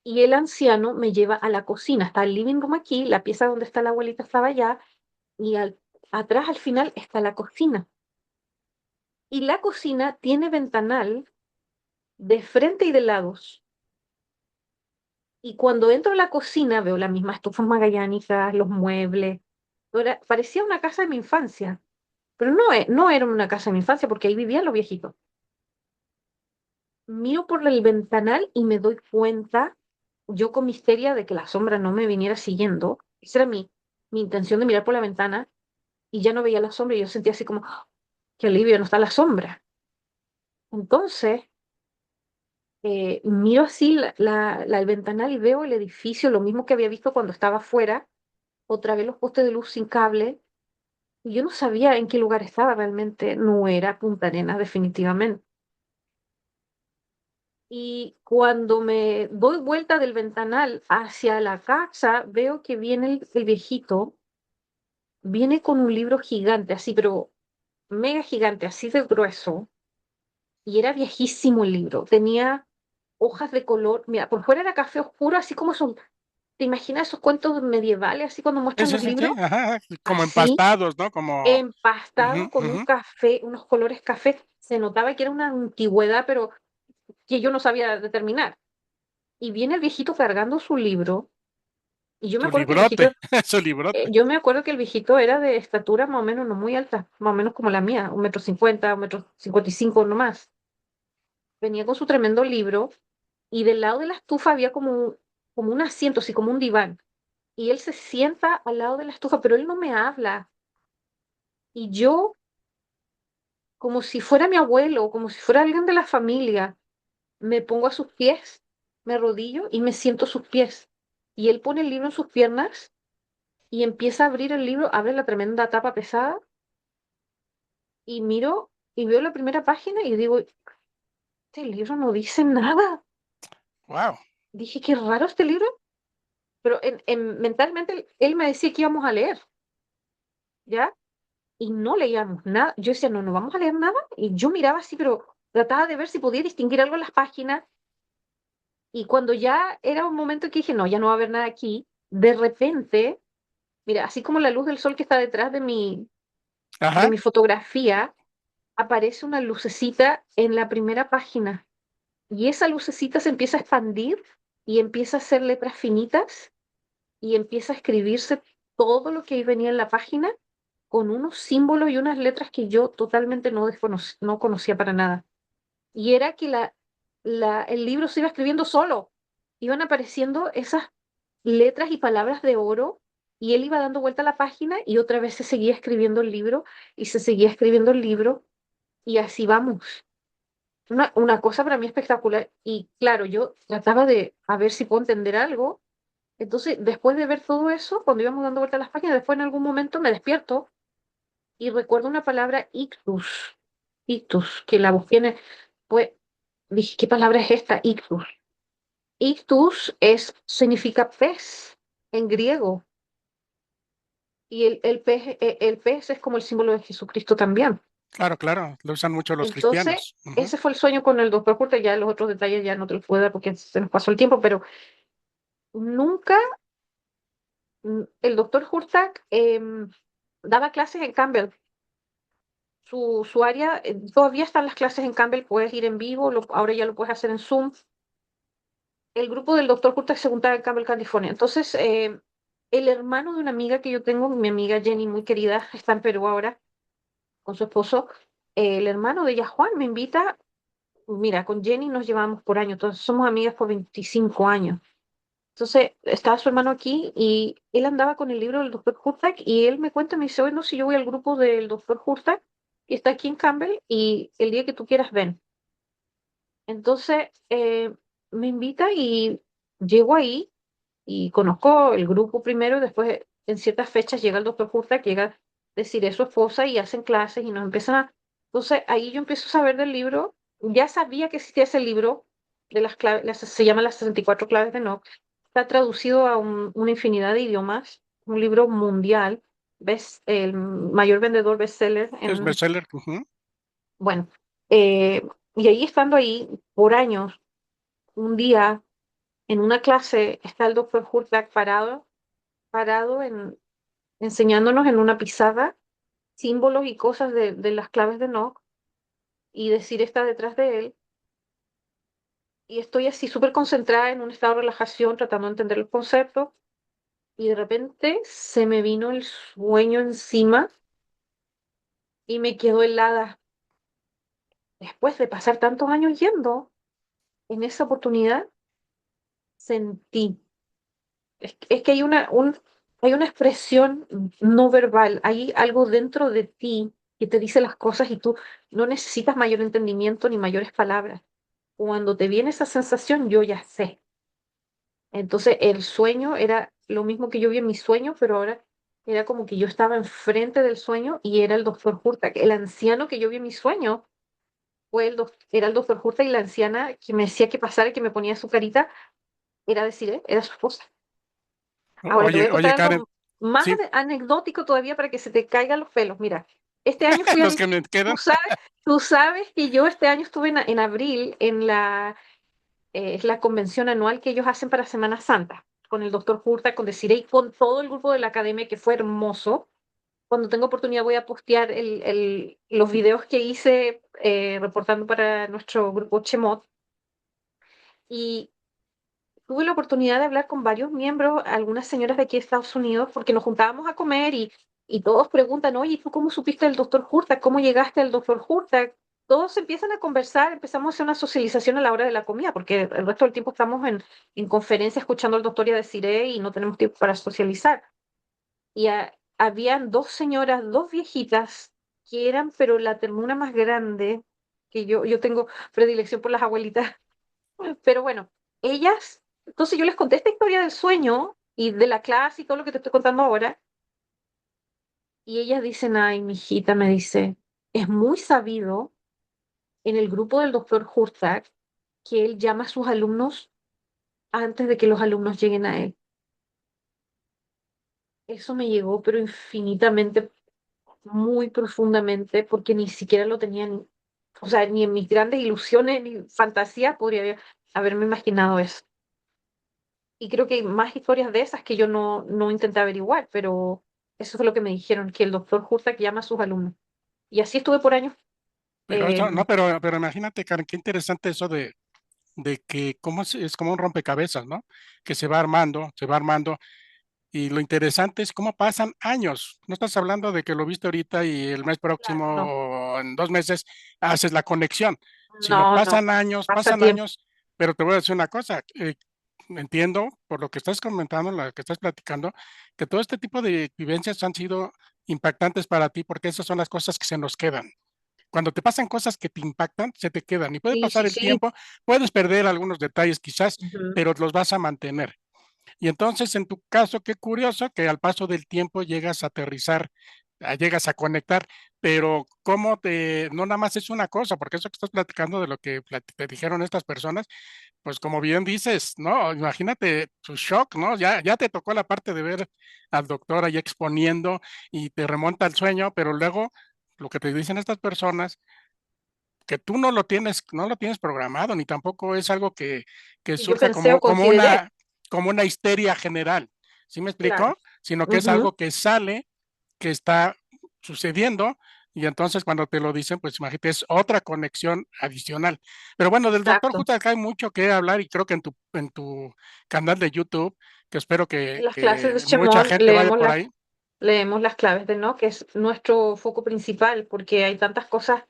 y el anciano me lleva a la cocina. Está el living room aquí, la pieza donde está la abuelita estaba allá, y atrás al final está la cocina. Y la cocina tiene ventanal de frente y de lados. Y cuando entro a la cocina veo las mismas estufas magallánicas, los muebles. Parecía una casa de mi infancia, pero no, no era una casa de mi infancia porque ahí vivían los viejitos. Miro por el ventanal y me doy cuenta, yo con mi histeria de que la sombra no me viniera siguiendo. Esa era mi intención de mirar por la ventana y ya no veía la sombra y yo sentía así como, "Ah, qué alivio, no está la sombra". Entonces, miro así el ventanal y veo el edificio, lo mismo que había visto cuando estaba afuera, otra vez los postes de luz sin cable, y yo no sabía en qué lugar estaba realmente, no era Punta Arenas definitivamente. Y cuando me doy vuelta del ventanal hacia la casa, veo que viene el viejito, viene con un libro gigante, así, pero mega gigante, así de grueso, y era viejísimo el libro, tenía hojas de color, mira, por fuera era café oscuro, así como son, ¿te imaginas esos cuentos medievales, así cuando Sí, muestran sí, los sí, sí, libros? ajá, como Así, empastados, ¿no? Como, empastado ujú, con un ujú, café, unos colores café, se notaba que era una antigüedad, pero que yo no sabía determinar. Y viene el viejito cargando su libro, y yo me su acuerdo que el viejito, librote, su librote. yo me acuerdo que el viejito era de estatura más o menos no muy alta, más o menos como la mía, 1,50 m, 1,55 m no más. Venía con su tremendo libro, y del lado de la estufa había como un asiento, así como un diván. Y él se sienta al lado de la estufa, pero él no me habla. Y yo, como si fuera mi abuelo, como si fuera alguien de la familia, me pongo a sus pies, me arrodillo y me siento a sus pies. Y él pone el libro en sus piernas y empieza a abrir el libro, abre la tremenda tapa pesada y miro y veo la primera página y digo, este libro no dice nada. Wow. Dije, qué raro este libro, pero mentalmente él me decía que íbamos a leer, ¿ya? Y no leíamos nada. Yo decía, no, no vamos a leer nada. Y yo miraba así, pero trataba de ver si podía distinguir algo en las páginas. Y cuando ya era un momento que dije, no, ya no va a haber nada aquí, de repente, mira, así como la luz del sol que está detrás de Ajá. mi fotografía, aparece una lucecita en la primera página. Y esa lucecita se empieza a expandir y empieza a hacer letras finitas y empieza a escribirse todo lo que ahí venía en la página con unos símbolos y unas letras que yo totalmente no conocía para nada. Y era que el libro se iba escribiendo solo. Iban apareciendo esas letras y palabras de oro y él iba dando vuelta a la página y otra vez se seguía escribiendo el libro y se seguía escribiendo el libro y así vamos. Una cosa para mí espectacular. Y claro, yo trataba de a ver si puedo entender algo. Entonces, después de ver todo eso, cuando íbamos dando vuelta a las páginas, después en algún momento me despierto y recuerdo una palabra ictus, ictus, que la busqué pues dije, ¿qué palabra es esta? Ictus. Ictus significa pez en griego y el pez es como el símbolo de Jesucristo también. Claro, claro, lo usan mucho los Entonces, cristianos. Ujú. ese fue el sueño con el doctor Hurta, ya los otros detalles ya no te los puedo dar porque se nos pasó el tiempo, pero nunca el doctor Hurtak daba clases en Campbell. Su área, todavía están las clases en Campbell, puedes ir en vivo, ahora ya lo puedes hacer en Zoom. El grupo del doctor Hurtak se juntaba en Campbell, California. Entonces, el hermano de una amiga que yo tengo, mi amiga Jenny, muy querida, está en Perú ahora con su esposo. El hermano de ella, Juan, me invita. Mira, con Jenny nos llevamos por años, entonces somos amigas por 25 años. Entonces, estaba su hermano aquí y él andaba con el libro del doctor Hurtak y él me cuenta, me dice, bueno, si yo voy al grupo del doctor Hurtak y está aquí en Campbell y el día que tú quieras ven. Entonces, me invita y llego ahí y conozco el grupo primero, y después en ciertas fechas llega el doctor Hurtak, llega a decir es su esposa y hacen clases y nos empiezan a... Entonces ahí yo empiezo a saber del libro, ya sabía que existía ese libro de las claves, se llama Las 64 claves de Enoch, está traducido a una infinidad de idiomas un libro mundial, el mayor vendedor bestseller Es en, bestseller. Ujú. bueno, y ahí estando ahí por años, un día en una clase está el doctor Hurtak parado enseñándonos en una pizarra símbolos y cosas de las claves de Nock y decir está detrás de él. Y estoy así súper concentrada en un estado de relajación, tratando de entender los conceptos, y de repente se me vino el sueño encima y me quedo helada. Después de pasar tantos años yendo, en esa oportunidad sentí. Es que hay hay una expresión no verbal, hay algo dentro de ti que te dice las cosas y tú no necesitas mayor entendimiento ni mayores palabras. Cuando te viene esa sensación, yo ya sé. Entonces el sueño era lo mismo que yo vi en mi sueño, pero ahora era como que yo estaba enfrente del sueño y era el doctor Hurta, el anciano que yo vi en mi sueño era el doctor Hurta y la anciana que me decía que pasara y que me ponía su carita, era decir, era su esposa. Ahora te voy Oye, a contar oye, Karen, algo más sí, anecdótico todavía para que se te caigan los pelos. Mira, este año fui los que me tú quedan. sabes, tú sabes que yo este año estuve en abril en es la convención anual que ellos hacen para Semana Santa, con el doctor Hurta, con Desiree y con todo el grupo de la academia, que fue hermoso. Cuando tengo oportunidad voy a postear los videos que hice reportando para nuestro grupo Chemot. Y tuve la oportunidad de hablar con varios miembros, algunas señoras de aquí de Estados Unidos, porque nos juntábamos a comer y todos preguntan, oye, ¿tú cómo supiste del doctor Hurta? ¿Cómo llegaste al doctor Hurta? Todos empiezan a conversar, empezamos a hacer una socialización a la hora de la comida, porque el resto del tiempo estamos en conferencia escuchando al doctor y a Desiree y no tenemos tiempo para socializar. Y habían dos señoras, dos viejitas, que eran, pero la ternura más grande, que yo tengo predilección por las abuelitas, pero bueno, ellas, entonces yo les conté esta historia del sueño y de la clase y todo lo que te estoy contando ahora, y ellas dicen, ay, mi hijita me dice, es muy sabido en el grupo del doctor Hurtak que él llama a sus alumnos antes de que los alumnos lleguen a él. Eso me llegó, pero infinitamente, muy profundamente, porque ni siquiera lo tenía, o sea, ni en mis grandes ilusiones ni fantasías podría haberme imaginado eso. Y creo que hay más historias de esas que yo no intenté averiguar, pero eso fue lo que me dijeron, que el doctor Hurtak llama a sus alumnos. Y así estuve por años. Pero Eh, eso, no, pero imagínate, Karen, qué interesante eso de que cómo es como un rompecabezas, ¿no? Que se va armando, y lo interesante es cómo pasan años. No estás hablando de que lo viste ahorita y el mes claro, próximo no, o en 2 meses haces la conexión, sino no, pasa pasan tiempo. años, pero te voy a decir una cosa, entiendo por lo que estás comentando, lo que estás platicando, que todo este tipo de vivencias han sido impactantes para ti porque esas son las cosas que se nos quedan. Cuando te pasan cosas que te impactan, se te quedan y puede Sí, pasar sí, el sí. tiempo, puedes perder algunos detalles quizás, Ujú. pero los vas a mantener. Y entonces, en tu caso, qué curioso que al paso del tiempo llegas a aterrizar, llegas a conectar, pero no nada más es una cosa, porque eso que estás platicando de lo que te dijeron estas personas, pues como bien dices, ¿no? Imagínate tu shock, ¿no? Ya te tocó la parte de ver al doctor ahí exponiendo y te remonta al sueño, pero luego lo que te dicen estas personas que tú no lo tienes programado, ni tampoco es algo que Y yo surja pensé o consideré, como una histeria general. ¿Sí me claro. explico? Sino que es Ujú. algo que sale, que está sucediendo, y entonces cuando te lo dicen, pues imagínate, es otra conexión adicional. Pero bueno, del doctor Exacto. Justo acá hay mucho que hablar, y creo que en tu canal de YouTube, que espero En las clases de que mucha Shemot gente vaya por ahí. leemos las claves de No, que es nuestro foco principal, porque hay tantas cosas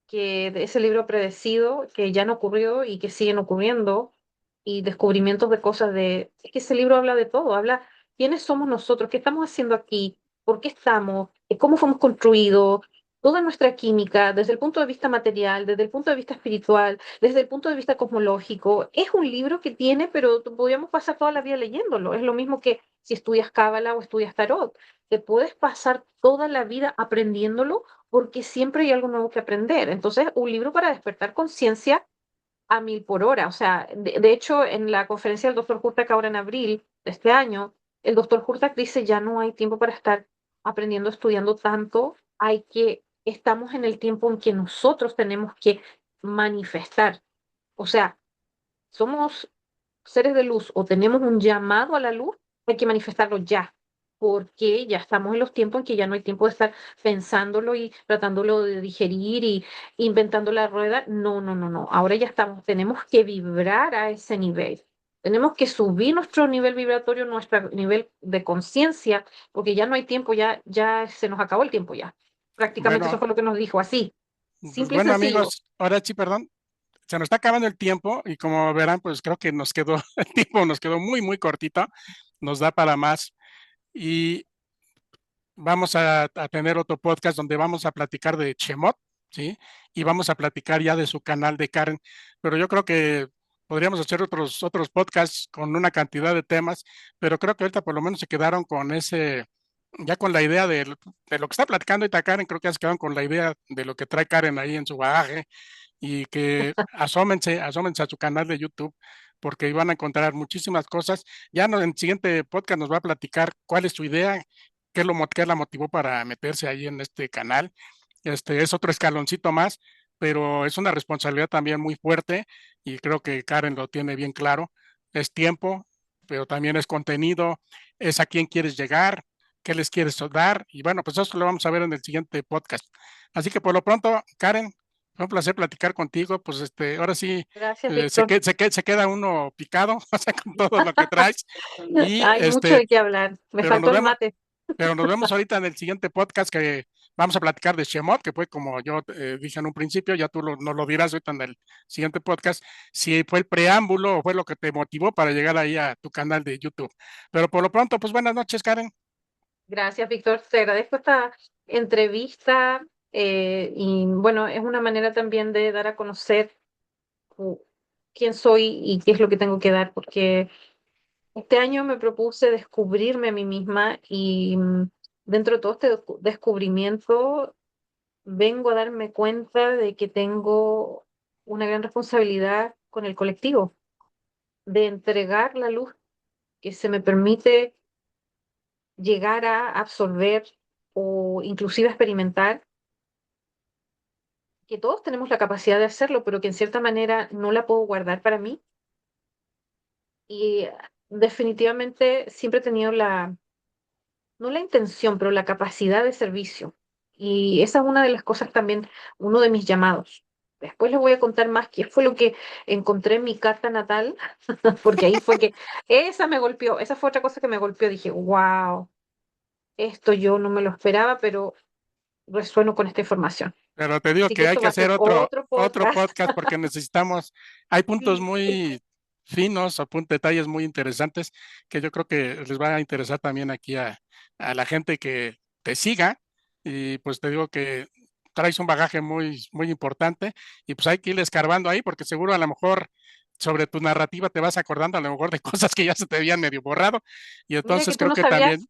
que de ese libro predecido que ya no ocurrió y que siguen ocurriendo, y descubrimientos de cosas es que ese libro habla de todo, habla quiénes somos nosotros, qué estamos haciendo aquí, por qué estamos, cómo fuimos construidos, toda nuestra química, desde el punto de vista material, desde el punto de vista espiritual, desde el punto de vista cosmológico. Es un libro que tiene, pero podríamos pasar toda la vida leyéndolo. Es lo mismo que si estudias Cábala o estudias Tarot. Te puedes pasar toda la vida aprendiéndolo porque siempre hay algo nuevo que aprender. Entonces, un libro para despertar conciencia a 1000 por hora. O sea, de hecho, en la conferencia del doctor Hurtak ahora en abril de este año, el doctor Hurtak dice, ya no hay tiempo para estar aprendiendo, estudiando tanto, estamos en el tiempo en que nosotros tenemos que manifestar. O sea, somos seres de luz o tenemos un llamado a la luz, hay que manifestarlo ya, porque ya estamos en los tiempos en que ya no hay tiempo de estar pensándolo y tratándolo de digerir y inventando la rueda. No, no, no, no. Ahora ya estamos, tenemos que vibrar a ese nivel. Tenemos que subir nuestro nivel vibratorio, nuestro nivel de conciencia, porque ya no hay tiempo, ya se nos acabó el tiempo ya. Prácticamente eso Bueno, fue lo que nos dijo, así, pues simple y bueno, sencillo. amigos, ahora sí, perdón, se nos está acabando el tiempo y como verán, pues creo que nos quedó, el tiempo nos quedó muy, muy cortito, nos da para más y vamos a tener otro podcast donde vamos a platicar de Chemot, ¿sí? Y vamos a platicar ya de su canal de Karen, pero yo creo que podríamos hacer otros podcasts con una cantidad de temas, pero creo que ahorita por lo menos se quedaron con ese, ya con la idea de lo que está platicando ahorita Karen, creo que ya se quedaron con la idea de lo que trae Karen ahí en su bagaje y que asómense a su canal de YouTube porque van a encontrar muchísimas cosas. Ya en el siguiente podcast nos va a platicar cuál es su idea, qué la motivó para meterse ahí en este canal. Este es otro escaloncito más, pero es una responsabilidad también muy fuerte y creo que Karen lo tiene bien claro. Es tiempo, pero también es contenido, es a quién quieres llegar, qué les quieres dar y bueno, pues eso lo vamos a ver en el siguiente podcast. Así que por lo pronto, Karen, fue un placer platicar contigo. Pues ahora sí Gracias, Víctor. se queda uno picado, o sea, con todo lo que traes. Y Hay mucho de qué hablar. Me pero faltó nos el vemos, mate. pero nos vemos ahorita en el siguiente podcast que vamos a platicar de Shemot, que fue como yo dije en un principio, ya nos lo dirás ahorita en el siguiente podcast, si fue el preámbulo o fue lo que te motivó para llegar ahí a tu canal de YouTube. Pero por lo pronto, pues buenas noches, Karen. Gracias, Víctor. Te agradezco esta entrevista y bueno, es una manera también de dar a conocer uh, quién soy y qué es lo que tengo que dar, porque este año me propuse descubrirme a mí misma y dentro de todo este descubrimiento vengo a darme cuenta de que tengo una gran responsabilidad con el colectivo, de entregar la luz que se me permite llegar a absorber o inclusive experimentar, que todos tenemos la capacidad de hacerlo, pero que en cierta manera no la puedo guardar para mí. Y definitivamente siempre he tenido no la intención, pero la capacidad de servicio. Y esa es una de las cosas también, uno de mis llamados. Después les voy a contar más qué fue lo que encontré en mi carta natal, porque ahí fue que esa me golpeó, esa fue otra cosa que me golpeó. Dije, wow, esto yo no me lo esperaba, pero resueno con esta información. Pero te digo Así que que hay esto que va a hacer ser otro otro podcast. podcast porque necesitamos, hay puntos Sí, muy finos o detalles muy interesantes que yo creo que les va a interesar también aquí a la gente que te siga. Y pues te digo que traes un bagaje muy, muy importante y pues hay que ir escarbando ahí porque seguro a lo mejor sobre tu narrativa te vas acordando a lo mejor de cosas que ya se te habían medio borrado. Y mira entonces creo que también,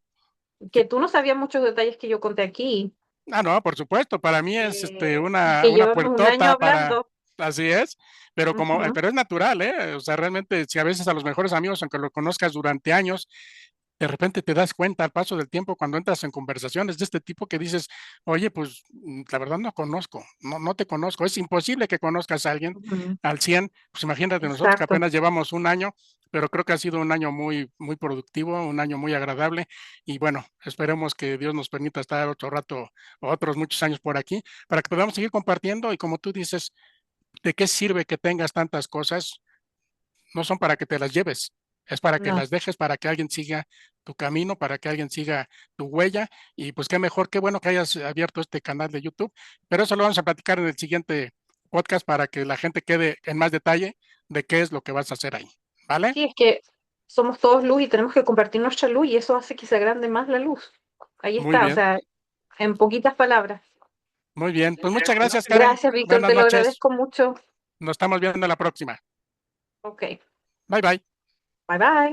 que tú no sabías muchos detalles que yo conté aquí, no, por supuesto, para mí es y que una llevamos un año puertota para, hablando. así es, pero Ujú. pero es natural, ¿eh? O sea, realmente, si a veces a los mejores amigos, aunque lo conozcas durante años, de repente te das cuenta al paso del tiempo cuando entras en conversaciones de este tipo que dices, oye, pues la verdad no conozco, no te conozco, es imposible que conozcas a alguien Ujú. al 100. Pues imagínate nosotros que Exacto. apenas llevamos un año, pero creo que ha sido un año muy, muy productivo, un año muy agradable y bueno, esperemos que Dios nos permita estar otro rato o otros muchos años por aquí para que podamos seguir compartiendo y como tú dices, ¿de qué sirve que tengas tantas cosas? No son para que te las lleves, es para que No. las dejes, para que alguien siga tu camino, para que alguien siga tu huella. Y pues qué mejor, qué bueno que hayas abierto este canal de YouTube. Pero eso lo vamos a platicar en el siguiente podcast para que la gente quede en más detalle de qué es lo que vas a hacer ahí. ¿Vale? Sí, es que somos todos luz y tenemos que compartir nuestra luz y eso hace que se agrande más la luz. Ahí Muy está, o bien, sea, en poquitas palabras. muy bien. Pues muchas gracias, Karen. Gracias, Víctor, Buenas te lo noches. agradezco mucho. Nos estamos viendo en la próxima. Ok, Bye bye. bye bye.